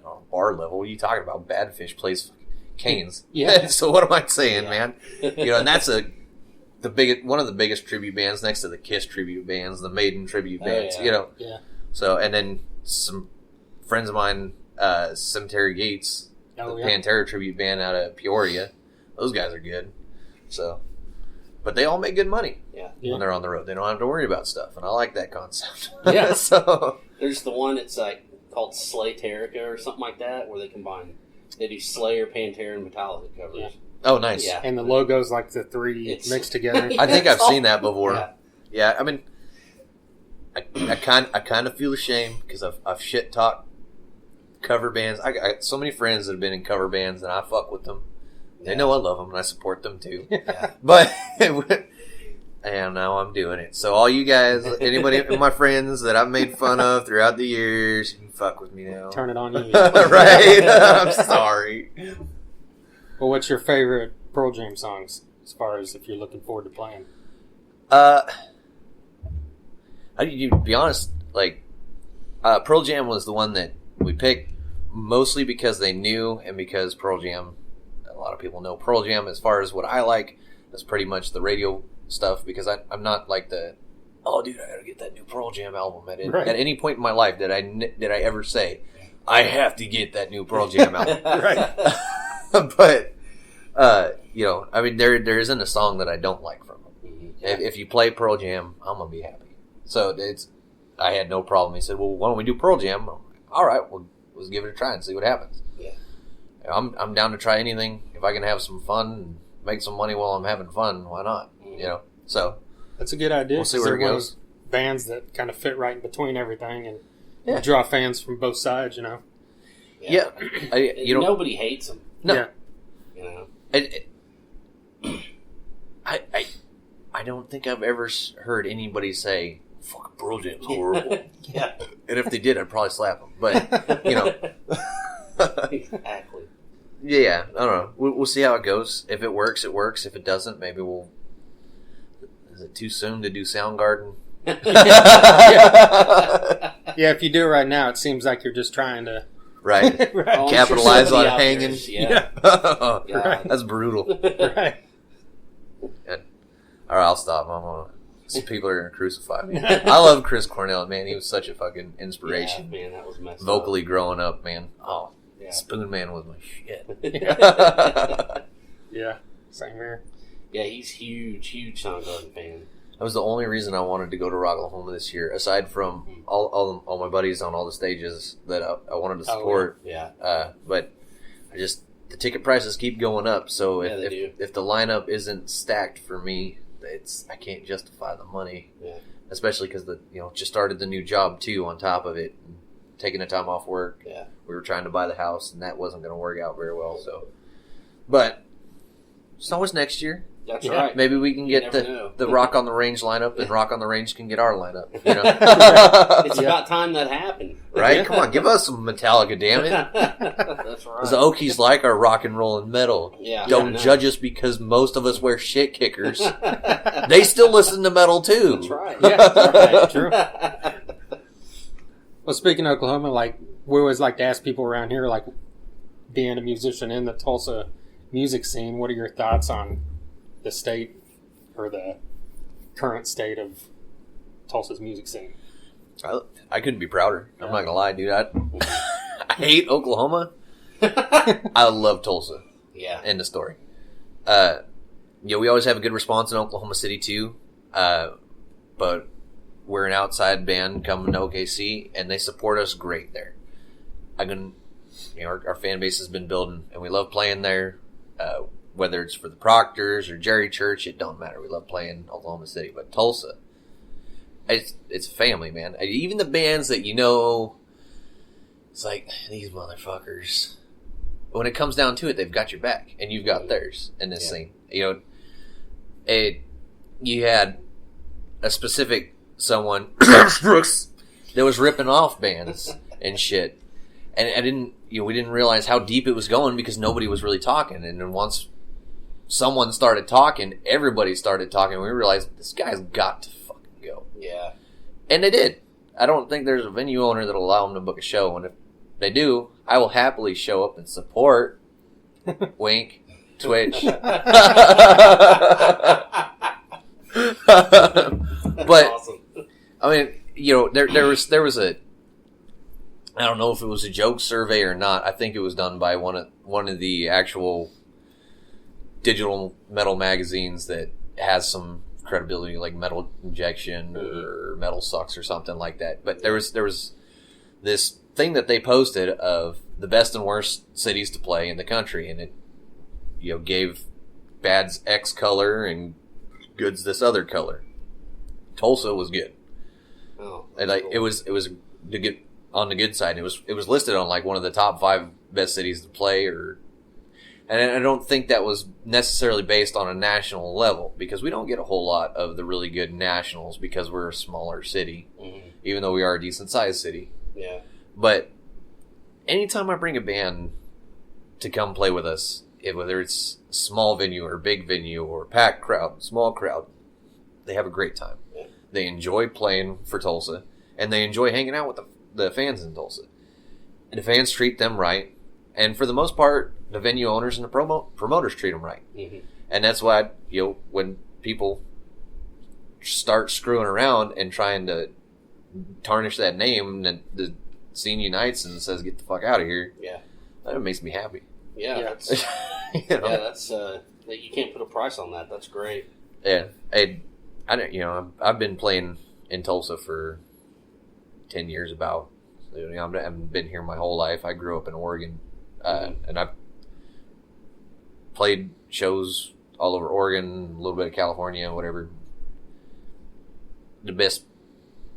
a bar level, what are you talking about? Badfish plays Canes. Yeah. So what am I saying, man? And that's one of the biggest tribute bands next to the Kiss tribute bands, the Maiden tribute bands. Yeah. So, and then some friends of mine, Cemetery Gates, the Pantera tribute band out of Peoria. Those guys are good. So, but they all make good money when they're on the road. They don't have to worry about stuff, and I like that concept. Yeah. So there's the one that's called Slayterica or something like that, where they do Slayer, Pantera, and Metallica covers. Yeah. Oh, nice. Yeah. And the logo's like the three mixed together. I think I've seen that before. Yeah. I mean, I kind of feel ashamed because I've shit talked cover bands. I got so many friends that have been in cover bands, and I fuck with them. They know I love them, and I support them too. Yeah. But and now I'm doing it. So all you guys, anybody of my friends that I've made fun of throughout the years, you can fuck with me now. Turn it on you. Right? I'm sorry. Well, what's your favorite Pearl Jam songs, as far as if you're looking forward to playing? To be honest, Pearl Jam was the one that we picked mostly because they knew, and because Pearl Jam, a lot of people know Pearl Jam. As far as what I like, that's pretty much the radio stuff, because I'm not like the, oh dude, I gotta get that new Pearl Jam album. At any point in my life did I ever say, I have to get that new Pearl Jam album. Right. But I mean, there isn't a song that I don't like from them. If you play Pearl Jam, I'm gonna be happy. So I had no problem. He said, well, why don't we do Pearl Jam? All right, well, let's give it a try and see what happens. Yeah. I'm down to try anything. If I can have some fun and make some money while I'm having fun, why not? So that's a good idea. We'll see where it goes. Bands that kind of fit right in between everything and draw fans from both sides. Yeah. Nobody hates them. No. Yeah. I don't think I've ever heard anybody say, fucking Pearl Jam's horrible. Yeah. And if they did, I'd probably slap them. But, Exactly. Yeah, I don't know. We'll see how it goes. If it works, it works. If it doesn't, maybe we'll... Is it too soon to do Soundgarden? Yeah, if you do it right now, it seems like you're just trying to... Right. Right. Capitalize on hanging. Yeah. Right. That's brutal. Right. All right, I'll stop. Some people are going to crucify me. I love Chris Cornell, man. He was such a fucking inspiration. Yeah, man, that was messed Vocally up. growing up, man. Oh, yeah. Spoon Man was my shit. Yeah, same here. Yeah, he's huge Soundgarden fan. That was the only reason I wanted to go to Rock Oklahoma this year, aside from all my buddies on all the stages that I wanted to support. Yeah. But the ticket prices keep going up, so if the lineup isn't stacked for me, I can't justify the money. Yeah. Especially because just started the new job too on top of it, and taking the time off work. Yeah. We were trying to buy the house, and that wasn't going to work out very well. So, but It's always next year. That's Yeah. right. Maybe we can get never know. the Rock on the Range lineup, and Rock on the Range can get our lineup. You know? It's about time that happened. Right? Come on, give us some Metallica, damn it. That's right. The Okies like our rock and roll and metal. Yeah, Don't I know. judge us because most of us wear shit kickers. They still listen to metal too. That's right. Yeah, that's right. True. Well, speaking of Oklahoma, like, we always like to ask people around here, like, being a musician in the Tulsa music scene, what are your thoughts on the state or the current state of Tulsa's music scene? I couldn't be prouder. I'm not gonna lie, dude. I hate Oklahoma. I love Tulsa. Yeah. End of story. We always have a good response in Oklahoma City too. But we're an outside band coming to OKC, and they support us great there. Our fan base has been building, and we love playing there. Whether it's for the Proctors or Jerry Church, it don't matter. We love playing Oklahoma City, but Tulsa, it's family, man. Even the bands that it's like these motherfuckers. When it comes down to it, they've got your back, and you've got theirs in this scene. You had a specific someone Brooks that was ripping off bands and shit, and we didn't realize how deep it was going because nobody was really talking, and then once someone started talking, everybody started talking. We realized this guy's got to fucking go. Yeah. And they did. I don't think there's a venue owner that'll allow them to book a show. And if they do, I will happily show up and support. Wink. Twitch. But, Awesome. I mean, there was a, I don't know if it was a joke survey or not. I think it was done by one of the actual digital metal magazines that has some credibility, like Metal Injection or Metal Sucks or something like that. But there was this thing that they posted of the best and worst cities to play in the country, and it gave bad's X color and good's this other color. Tulsa was good. Oh, And cool. it was to get on the good side. It was listed on like one of the top 5 best cities to play, and I don't think that was necessarily based on a national level, because we don't get a whole lot of the really good nationals because we're a smaller city, even though we are a decent sized city. Yeah. But anytime I bring a band to come play with us, whether it's small venue or big venue or packed crowd, small crowd, they have a great time. Yeah. They enjoy playing for Tulsa, and they enjoy hanging out with the fans in Tulsa. And the fans treat them right, and for the most part, the venue owners and the promoters treat them right. Mm-hmm. And that's why, when people start screwing around and trying to tarnish that name, and the scene unites and says, "Get the fuck out of here." Yeah. That makes me happy. Yeah. Yeah. That's, You know? yeah. That's you can't put a price on that. That's great. Yeah. I've been playing in Tulsa for 10 years about. So, I've been here my whole life. I grew up in Oregon, and I've played shows all over Oregon, a little bit of California, whatever. The best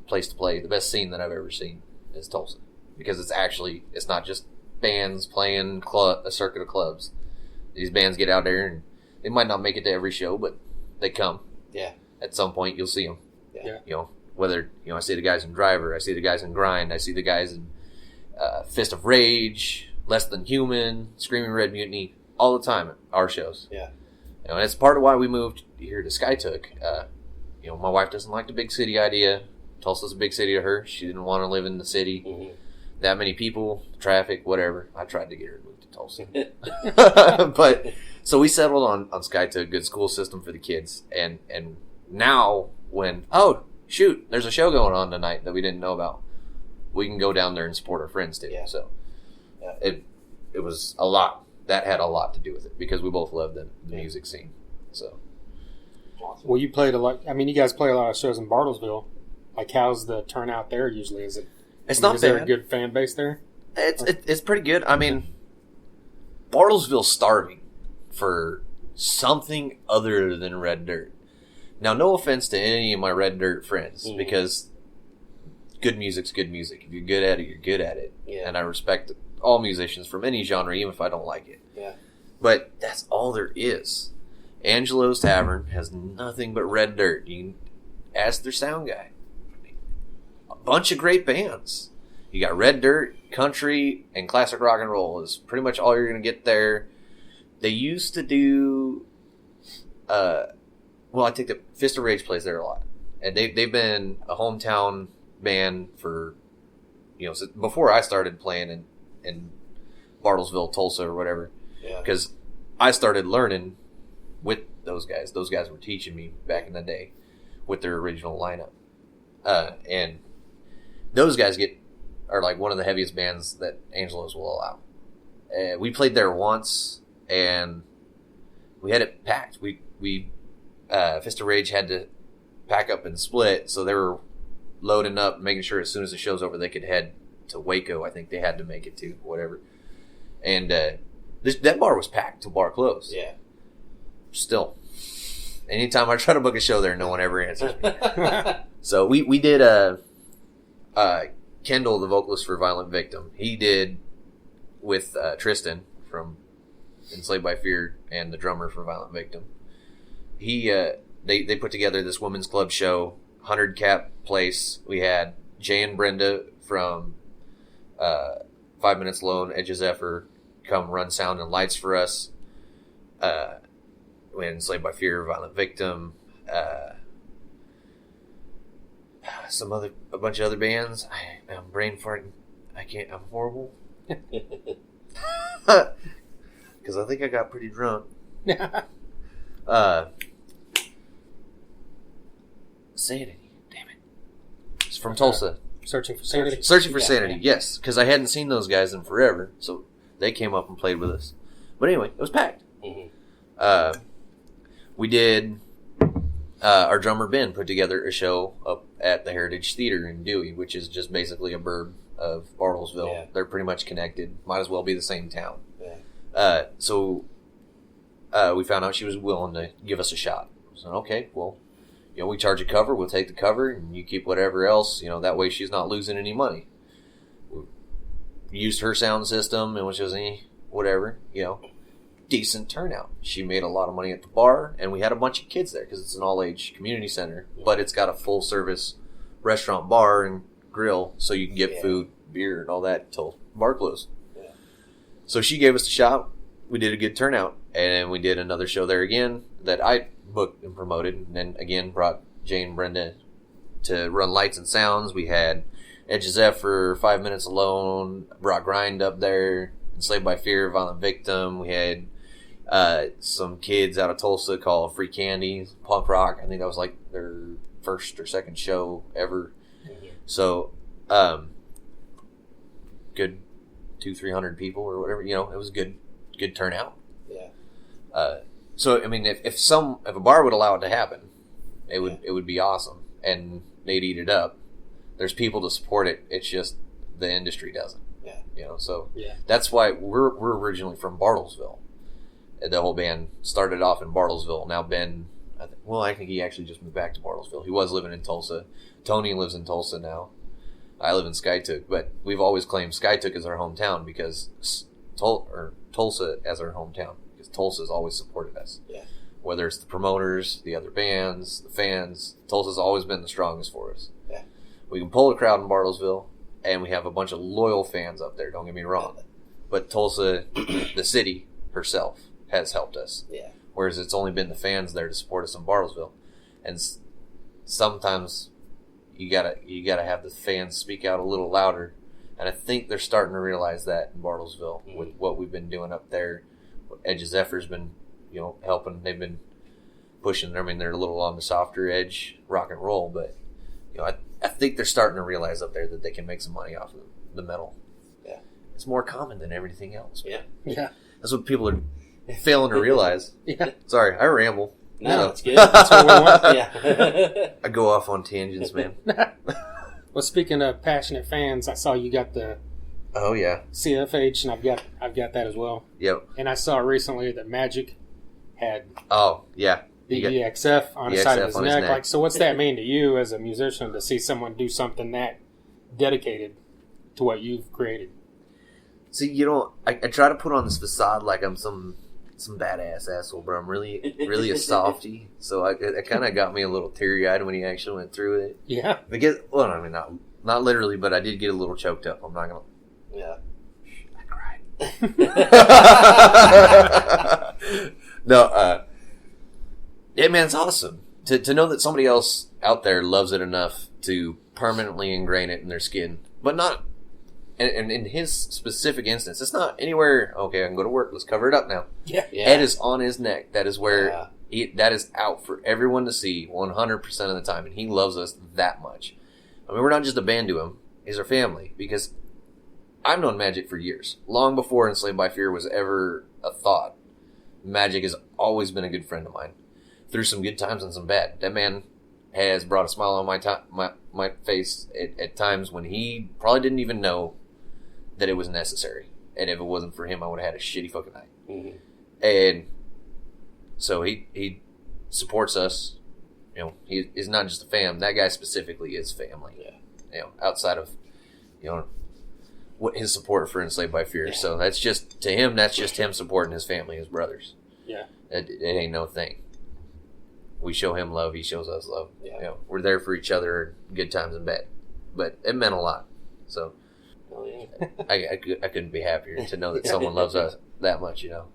place to play, the best scene that I've ever seen is Tulsa, because it's not just bands playing a circuit of clubs. These bands get out there, and they might not make it to every show, but they come. Yeah. At some point, you'll see them. Yeah. Whether I see the guys in Driver, I see the guys in Grind, I see the guys in Fist of Rage, Less Than Human, Screaming Red Mutiny, all the time at our shows. Yeah. And that's part of why we moved here to Skytook. My wife doesn't like the big city idea. Tulsa's a big city to her. She didn't want to live in the city. Mm-hmm. That many people, traffic, whatever. I tried to get her to move to Tulsa. But so we settled on Skytook, good school system for the kids. And now when, there's a show going on tonight that we didn't know about, we can go down there and support our friends too. Yeah. So it was a lot. That had a lot to do with it, because we both love the music scene. So Well, you played a lot. I mean, you guys play a lot of shows in Bartlesville. Like, how's the turnout there usually? Is not is there bad. a good fan base there? It's pretty good. I mean, Bartlesville's starving for something other than red dirt. Now, no offense to any of my red dirt friends, because good music's good music. If you're good at it, you're good at it. Yeah. And I respect all musicians from any genre, even if I don't like it. Yeah. But that's all there is. Angelo's Tavern has nothing but red dirt. You can ask their sound guy. A bunch of great bands. You got red dirt, country, and classic rock and roll is pretty much all you're going to get there. They used to do, I think that Fist of Rage plays there a lot. And they've been a hometown band for, since before I started playing in Bartlesville, Tulsa, or whatever. Yeah. Because I started learning with those guys. Those guys were teaching me back in the day with their original lineup. And those guys are like one of the heaviest bands that Angelo's will allow. We played there once, and we had it packed. We Fist of Rage had to pack up and split, so they were loading up, making sure as soon as the show's over they could head to Waco. I think they had to make it to whatever. And that bar was packed till bar closed. Yeah. Still, anytime I try to book a show there, no one ever answers me. So we did Kendall, the vocalist for Violent Victim. He did with Tristan from Enslaved by Fear and the drummer for Violent Victim. They put together this women's club show, 100 cap place. We had Jay and Brenda from 5 Minutes Alone, Edge of Zephyr, come run sound and lights for us. We had Enslaved by Fear, Violent Victim, a bunch of other bands. I'm brain farting. I'm horrible. Because I think I got pretty drunk. Sanity, damn it. It's from Tulsa. Searching for Sanity. Searching for Sanity, yes. Because I hadn't seen those guys in forever, so they came up and played with us. But anyway, it was packed. Mm-hmm. We did, our drummer Ben put together a show up at the Heritage Theater in Dewey, which is just basically a burb of Bartlesville. Yeah. They're pretty much connected. Might as well be the same town. Yeah. So we found out she was willing to give us a shot. So, okay, well, we charge a cover. We'll take the cover, and you keep whatever else. That way she's not losing any money. We used her sound system, and which was whatever, decent turnout. She made a lot of money at the bar, and we had a bunch of kids there because it's an all-age community center, but it's got a full-service restaurant, bar, and grill, so you can get food, beer, and all that until bar closed. Yeah. So she gave us a shot. We did a good turnout, and we did another show there again that I booked and promoted, and then again brought Jay and Brenda to run lights and sounds. We had Edge of Zephyr, 5 Minutes Alone, brought Grind up there, Enslaved by Fear, Violent Victim. We had some kids out of Tulsa called Free Candy, punk rock. I think that was like their first or second show ever. Mm-hmm. So, good 200-300 people or whatever. It was a good turnout. Yeah. So I mean, if a bar would allow it to happen, it would be awesome, and they'd eat it up. There's people to support it. It's just the industry doesn't. Yeah. So Yeah. that's why we're originally from Bartlesville. The whole band started off in Bartlesville. Now Ben, I think he actually just moved back to Bartlesville. He was living in Tulsa. Tony lives in Tulsa now. I live in Skytook, but we've always claimed Skytook as our hometown because Tulsa as our hometown. Because Tulsa's always supported us. Yeah. Whether it's the promoters, the other bands, the fans, Tulsa's always been the strongest for us. Yeah. We can pull a crowd in Bartlesville, and we have a bunch of loyal fans up there, don't get me wrong. But Tulsa, the city herself, has helped us. Yeah. Whereas it's only been the fans there to support us in Bartlesville. And sometimes you gotta have the fans speak out a little louder. And I think they're starting to realize that in Bartlesville with what we've been doing up there. Edge of Zephyr's been, helping. They've been pushing. I mean, they're a little on the softer edge, rock and roll, but I think they're starting to realize up there that they can make some money off of the metal. Yeah. It's more common than everything else. Yeah. Yeah. That's what people are failing to realize. Yeah. Sorry, I ramble. No, So, it's good. That's what we want. Yeah. I go off on tangents, man. Well, speaking of passionate fans, I saw you got the Oh yeah. CFH, and I've got that as well. Yep. And I saw recently that Magic had Oh yeah. the You got- EXF on the side of EXF his on his neck. neck. Like, so what's that mean to you as a musician to see someone do something that dedicated to what you've created? See, I try to put on this facade like I'm some some badass asshole, but I'm really, really a softie. So it kind of got me a little teary-eyed when he actually went through it. Yeah. Because, well, I mean, not literally, but I did get a little choked up. I'm not gonna. Yeah. I cried. No, yeah, man, it's awesome to know that somebody else out there loves it enough to permanently ingrain it in their skin, but not. And in his specific instance, it's not anywhere. Okay, I can go to work. Let's cover it up now. Yeah. Ed is on his neck. That is where that is out for everyone to see 100% of the time, and he loves us that much. I mean, we're not just a band to him; he's our family. Because I've known Magic for years, long before Enslaved by Fear was ever a thought. Magic has always been a good friend of mine, through some good times and some bad. That man has brought a smile on my face at times when he probably didn't even know that it was necessary. And if it wasn't for him, I would have had a shitty fucking night. Mm-hmm. And so he supports us. You know, he is not just a fam. That guy specifically is family. Yeah. You know, outside of, you know, what his support for Enslaved by Fear. Yeah. So that's just, to him, that's just him supporting his family, his brothers. Yeah. It ain't no thing. We show him love, he shows us love. Yeah. You know, we're there for each other, good times and bad. But it meant a lot. So Oh, yeah. I couldn't be happier to know that someone loves us that much, you know.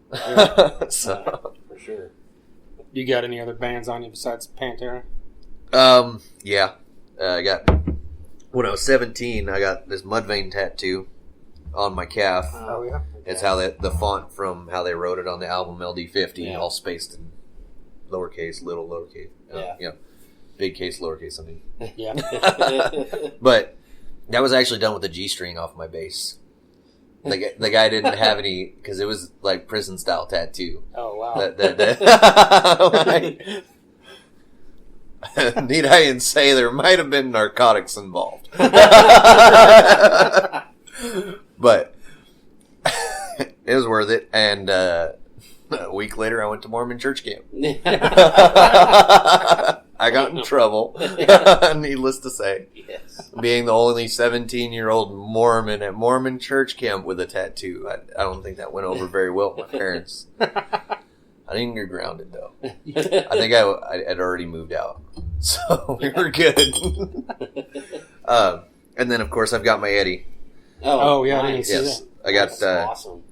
So For sure. You got any other bands on you besides Pantera? Yeah. I got, when I was 17, I got this Mudvayne tattoo on my calf. Oh, yeah. It's how the font from how they wrote it on the album LD50, all spaced in lowercase, little lowercase. You know, big case, lowercase, I mean. Yeah. But that was actually done with a G string off my bass. The guy didn't have any, because it was like prison style tattoo. Oh, wow. Need I even say there might have been narcotics involved. But it was worth it. And a week later, I went to Mormon church camp. I got in trouble, needless to say. Yes. Being the only 17-year-old Mormon at Mormon church camp with a tattoo. I don't think that went over very well with my parents. I didn't get grounded, though. I think I had already moved out. So we were good. And then, of course, I've got my Eddie. Oh, yeah, I didn't see Yes. that. I got That's awesome.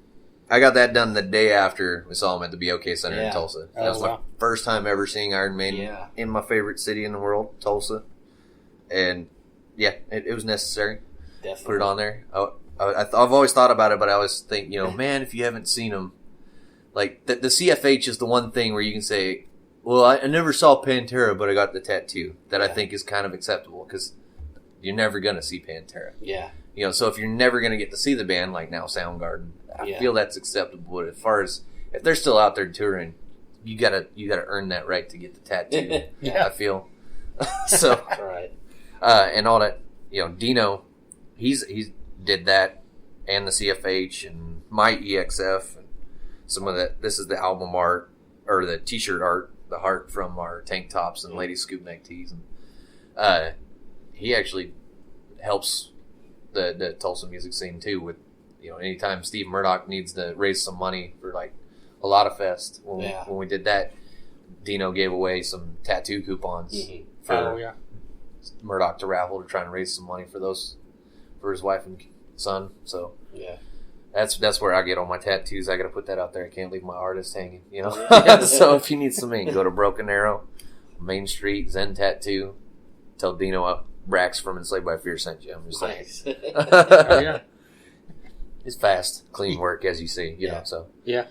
I got that done the day after we saw him at the BOK Center in Yeah. Tulsa. Oh, That was my wow. first time ever seeing Iron Maiden in my favorite city in the world, Tulsa. And yeah, it was necessary. Definitely. Put it on there. I've always thought about it, but I always think, you know, man, if you haven't seen them, like the CFH is the one thing where you can say, well, I never saw Pantera, but I got the tattoo. That I think is kind of acceptable because you're never going to see Pantera. Yeah. You know, so if you're never going to get to see the band, like now Soundgarden, I feel that's acceptable. But as far as if they're still out there touring, you gotta earn that right to get the tattoo. Yeah. I feel so. That's right. And all that, you know, Dino, he's did that, and the CFH and my EXF and some of that. This is the album art or the T-shirt art, the heart from our tank tops and ladies scoop neck tees, and he actually helps the Tulsa music scene too. With, you know, anytime Steve Murdoch needs to raise some money for like a lot of fest, when we did that, Dino gave away some tattoo coupons for Murdoch to raffle to try and raise some money for those, for his wife and son. So Yeah. that's where I get all my tattoos. I got to put that out there. I can't leave my artist hanging, you know. So if you need some ink, go to Broken Arrow, Main Street, Zen Tattoo. Tell Dino Brax from Enslaved by Fear sent you. I'm just saying. Nice. Oh, yeah. It's fast, clean work, as you see. You know. So Yeah.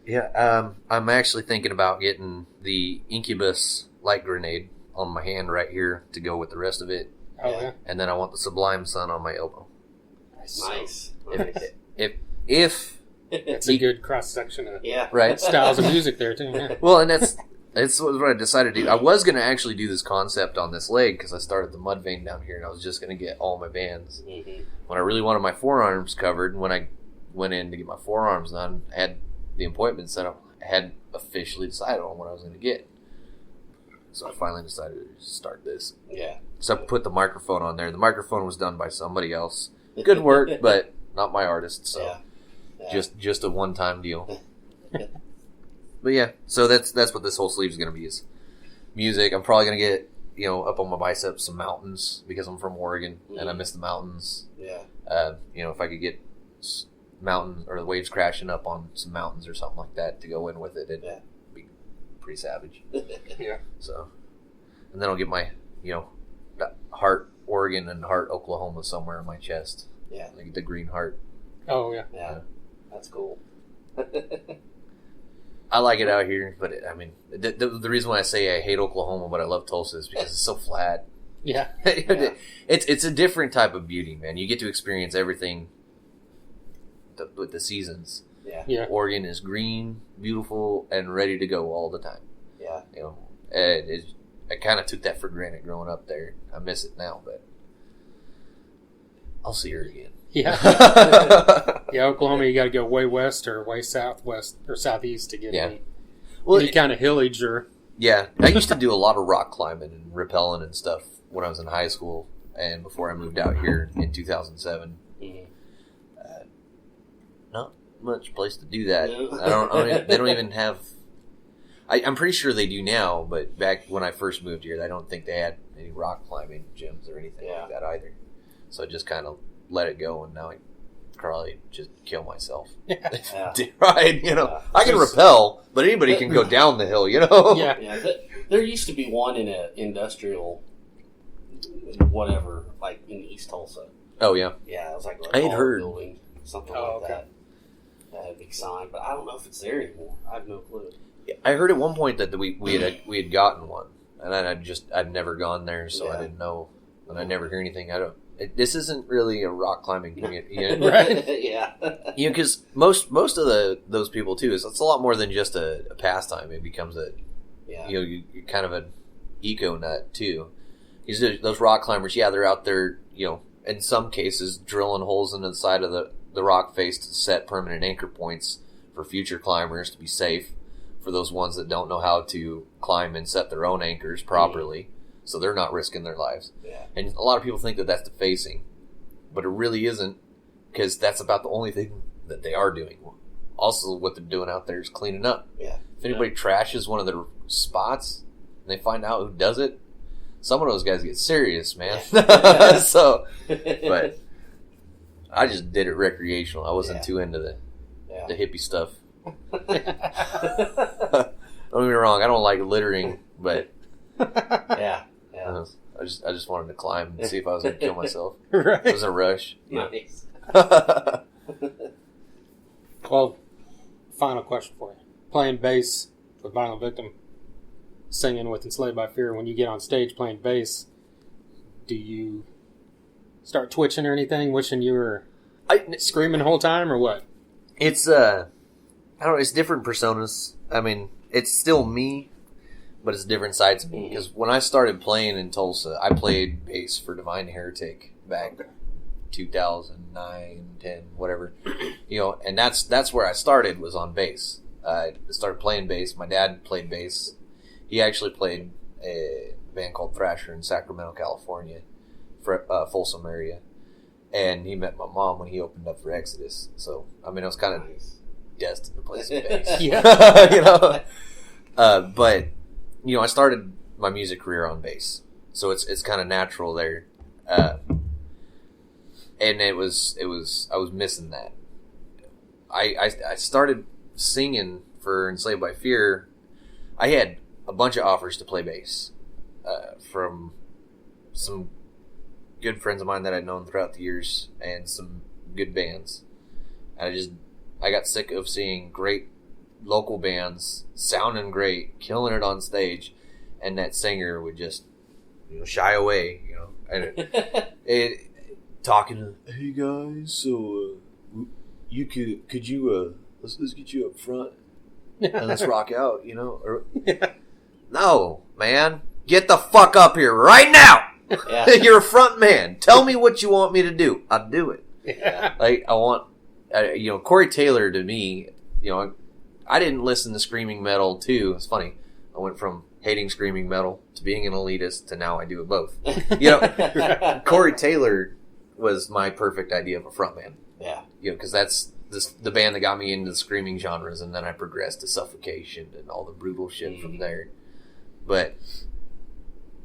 yeah, I'm actually thinking about getting the Incubus light grenade on my hand right here to go with the rest of it, Oh, yeah. and then I want the Sublime Sun on my elbow. Nice. If It's a good cross section of Yeah. right. styles of music there, too. Yeah. Well, and that's what I decided to do. I was going to actually do this concept on this leg because I started the Mudvayne down here, and I was just going to get all my bands. Mm-hmm. When I really wanted my forearms covered, and when I went in to get my forearms done, I had the appointment set up. I had officially decided on what I was going to get. So I finally decided to start this. Yeah. So I put the microphone on there. The microphone was done by somebody else. Good work, but not my artist. So Yeah. just a one-time deal. But yeah, so that's what this whole sleeve is going to be, is music. I'm probably going to get, up on my biceps some mountains, because I'm from Oregon and I miss the mountains. Yeah. If I could get mountains or the waves crashing up on some mountains or something like that to go in with it, it'd be pretty savage. Yeah. So, and then I'll get my, heart Oregon and heart Oklahoma somewhere on my chest. Yeah. Like the green heart. Oh, yeah. Yeah. That's cool. I like it out here, but the reason why I say I hate Oklahoma but I love Tulsa is because it's so flat. Yeah. It's a different type of beauty, man. You get to experience everything with the seasons. Yeah. Yeah. Oregon is green, beautiful, and ready to go all the time. Yeah. I kind of took that for granted growing up there. I miss it now, but I'll see her again. Yeah. Yeah, Oklahoma, you got to go way west or way southwest or southeast to get any kind of hillage or... Yeah, I used to do a lot of rock climbing and rappelling and stuff when I was in high school and before I moved out here in 2007. Mm-hmm. Not much place to do that. No. They don't even have... I'm pretty sure they do now, but back when I first moved here, I don't think they had any rock climbing gyms or anything like that either. So I just kind of let it go, and now I probably just kill myself. Yeah. Right? I can rappel, but anybody can go down the hill, Yeah. Yeah. There used to be one in an industrial, whatever, like in East Tulsa. Oh, yeah. Yeah, it was like I a had heard. building, something Oh, like okay. that. That had a big sign, but I don't know if it's there anymore. I have no clue. I heard at one point that we had gotten one, and I'd never gone there, so I Yeah. didn't know, and I never hear anything. This isn't really a rock climbing community, Right? Yeah. because most of those people too it's a lot more than just a pastime. It becomes Yeah. you're kind of an eco nut too. Because those rock climbers, they're out there, in some cases drilling holes into the side of the rock face to set permanent anchor points for future climbers to be safe. For those ones that don't know how to climb and set their own anchors properly, so they're not risking their lives. Yeah. And a lot of people think that that's defacing, but it really isn't, because that's about the only thing that they are doing. Also, what they're doing out there is cleaning up. Yeah. If anybody trashes one of their spots and they find out who does it, some of those guys get serious, man. So, but I just did it recreational. I wasn't too into the hippie stuff. Don't get me wrong, I don't like littering, but Yeah. I just wanted to climb and see if I was going to kill myself. Right. It was a rush. Nice. Well, final question for you. Playing bass with Violent Victim, singing with Enslaved by Fear, when you get on stage playing bass, do you start twitching or anything, wishing you were screaming the whole time, or what? It's I don't know, it's different personas. I mean, it's still me, but it's different sides of me. Because when I started playing in Tulsa, I played bass for Divine Heretic back 2009, 10, whatever. And that's where I started, was on bass. I started playing bass. My dad played bass. He actually played a band called Thrasher in Sacramento, California, for Folsom area. And he met my mom when he opened up for Exodus. So, I mean, I was kind of destined to play some bass. Yeah. But, I started my music career on bass. So it's kind of natural there. And I was missing that. I started singing for Enslaved by Fear. I had a bunch of offers to play bass from some good friends of mine that I'd known throughout the years and some good bands. And I got sick of seeing great local bands sounding great, killing it on stage, and that singer would just shy away, and it talking, hey guys, so you could you let's get you up front and let's rock out, or no, man, get the fuck up here right now. Yeah. You're a front man. Tell me what you want me to do. I'll do it. Yeah. Like I want, Corey Taylor to me, I didn't listen to screaming metal too. It's funny. I went from hating screaming metal to being an elitist to now I do it both. Corey Taylor was my perfect idea of a front man. Yeah. Because that's the band that got me into the screaming genres, and then I progressed to Suffocation and all the brutal shit from there. But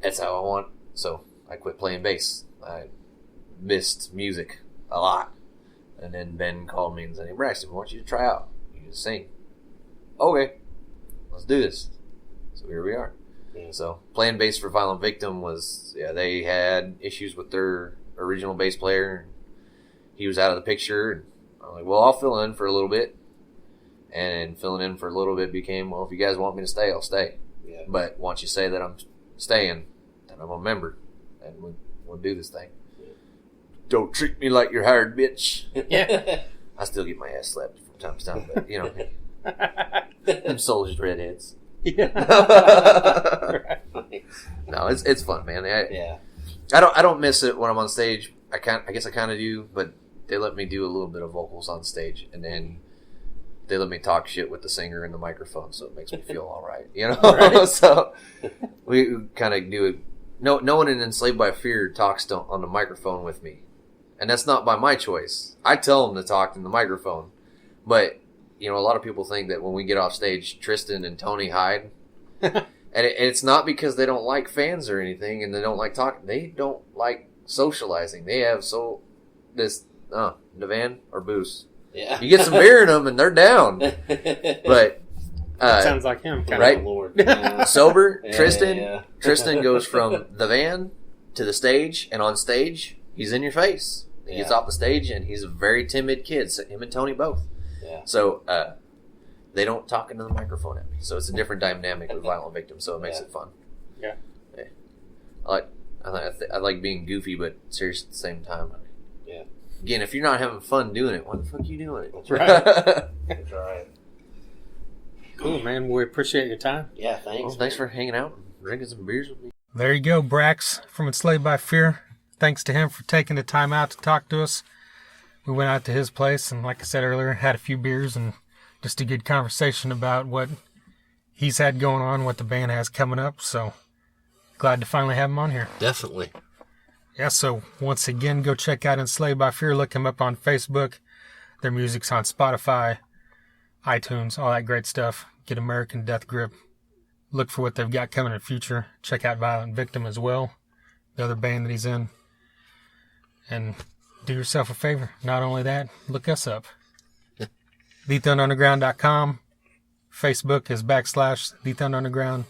that's how I want. So I quit playing bass. I missed music a lot. And then Ben called me and said, "Hey, Braxton, I want you to try out. You can sing." Okay, let's do this. So here we are. Yeah. So playing bass for Violent Victim was, they had issues with their original bass player. He was out of the picture. And I'm like, well, I'll fill in for a little bit. And filling in for a little bit became, well, if you guys want me to stay, I'll stay. Yeah. But once you say that I'm staying, then I'm a member. And we'll do this thing. Don't treat me like you're hired, bitch. Yeah. I still get my ass slapped from time to time, but you know, them soldiers redheads. Yeah. No, it's fun, man. I don't miss it when I'm on stage. I guess I kind of do, but they let me do a little bit of vocals on stage, and then they let me talk shit with the singer and the microphone, so it makes me feel all right, you know. Right. So we kind of do it. No one in Enslaved by Fear talks on the microphone with me. And that's not by my choice. I tell them to talk in the microphone. But, you know, a lot of people think that when we get off stage, Tristan and Tony hide. And it's not because they don't like fans or anything and they don't like talking. They don't like socializing. They have Devan or booze. Yeah. You get some beer in them and they're down. But... sounds like him. Right? Lord. Sober, Tristan goes from the van to the stage, and on stage, he's in your face. He gets off the stage, and he's a very timid kid. So him and Tony both. Yeah. So they don't talk into the microphone at me. So it's a different dynamic with Violent Victim. So it makes it fun. Yeah. I like being goofy but serious at the same time. Yeah. Again, if you're not having fun doing it, why the fuck are you doing it? That's right. That's right. Cool, man. We appreciate your time. Yeah, thanks. Well, thanks for hanging out and drinking some beers with me. There you go, Brax from Enslaved by Fear. Thanks to him for taking the time out to talk to us. We went out to his place and, like I said earlier, had a few beers and just a good conversation about what he's had going on, what the band has coming up. So glad to finally have him on here. Definitely. Yeah, so once again, go check out Enslaved by Fear. Look him up on Facebook. Their music's on Spotify, iTunes, all that great stuff. Get American Death Grip. Look for what they've got coming in the future. Check out Violent Victim as well, the other band that he's in. And do yourself a favor. Not only that, look us up. TheThunderUnderground.com. Facebook is / The Thunder Underground.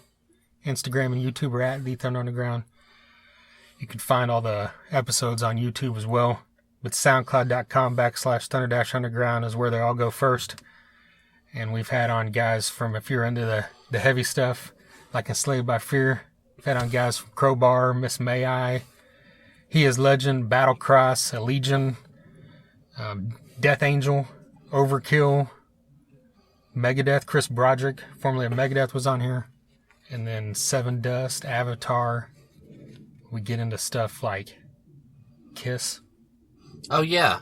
Instagram and YouTube are at The Thunder Underground. You can find all the episodes on YouTube as well. But SoundCloud.com / Thunder-Underground is where they all go first. And we've had on guys from, if you're into the heavy stuff, like Enslaved by Fear, we've had on guys from Crowbar, Miss May I, He Is Legend, Battlecross, Allegion, Death Angel, Overkill, Megadeth, Chris Broderick, formerly of Megadeth, was on here. And then Seven Dust, Avatar. We get into stuff like Kiss. Oh, yeah.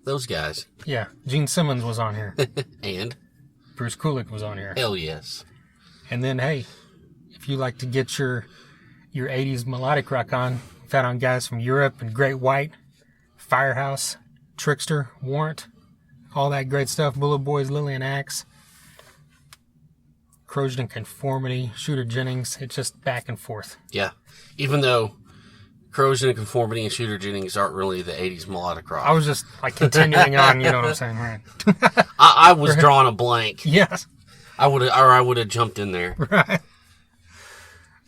Those guys. Yeah. Gene Simmons was on here. And? Bruce Kulick was on here. Hell yes. And then, hey, if you like to get your 80s melodic rock on, we've had on guys from Europe and Great White, Firehouse, Trickster, Warrant, all that great stuff. Bullet Boys, Lillian Axe, Corrosion and Conformity, Shooter Jennings. It's just back and forth. Yeah. Even though Corrosion and Conformity and Shooter Jennings aren't really the 80s melodic rock. I was just like continuing on, you know what I'm saying, right? I was drawing a blank. Yes. I would have jumped in there. Right.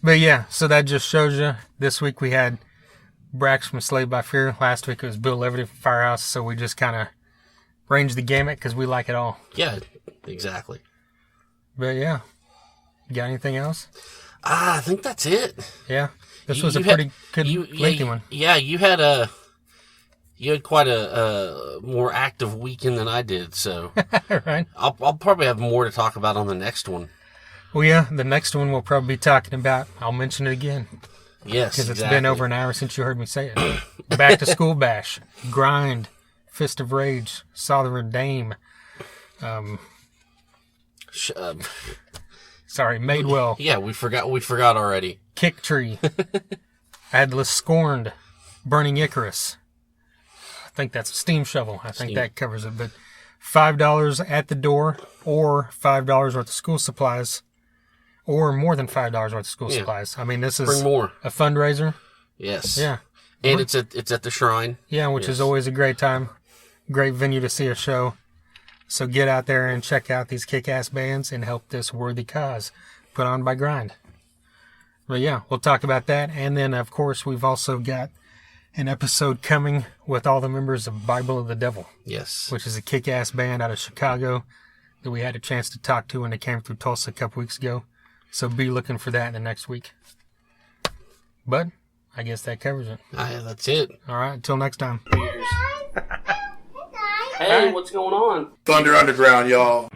But yeah, so that just shows you. This week we had Brax from Enslaved by Fear. Last week it was Bill Leverty from Firehouse. So we just kind of ranged the gamut because we like it all. Yeah, exactly. But yeah. You got anything else? I think that's it. Yeah. This was a pretty good lengthy one. Yeah, you had quite a more active weekend than I did, so right. I'll probably have more to talk about on the next one. Well, yeah, the next one we'll probably be talking about. I'll mention it again. Yes, because it's been over an hour since you heard me say it. Back to School Bash, Grind, Fist of Rage, Southern Dame. Sorry, Madewell. Yeah, we forgot already. Kick Tree. I had the list Scorned, Burning Icarus. I think that's Steam Shovel. I think that covers it. But $5 at the door, or $5 worth of school supplies, or more than $5 worth of school supplies. I mean, this is Bring more. a fundraiser. Yes. Yeah. And it's at the shrine. Yeah, which is always a great time. Great venue to see a show. So get out there and check out these kick-ass bands and help this worthy cause put on by Grind. But yeah, we'll talk about that. And then, of course, we've also got an episode coming with all the members of Bible of the Devil. Yes. Which is a kick-ass band out of Chicago that we had a chance to talk to when they came through Tulsa a couple weeks ago. So be looking for that in the next week. But I guess that covers it. That's it. All right, until next time. Hey, what's going on? Thunder Underground, y'all.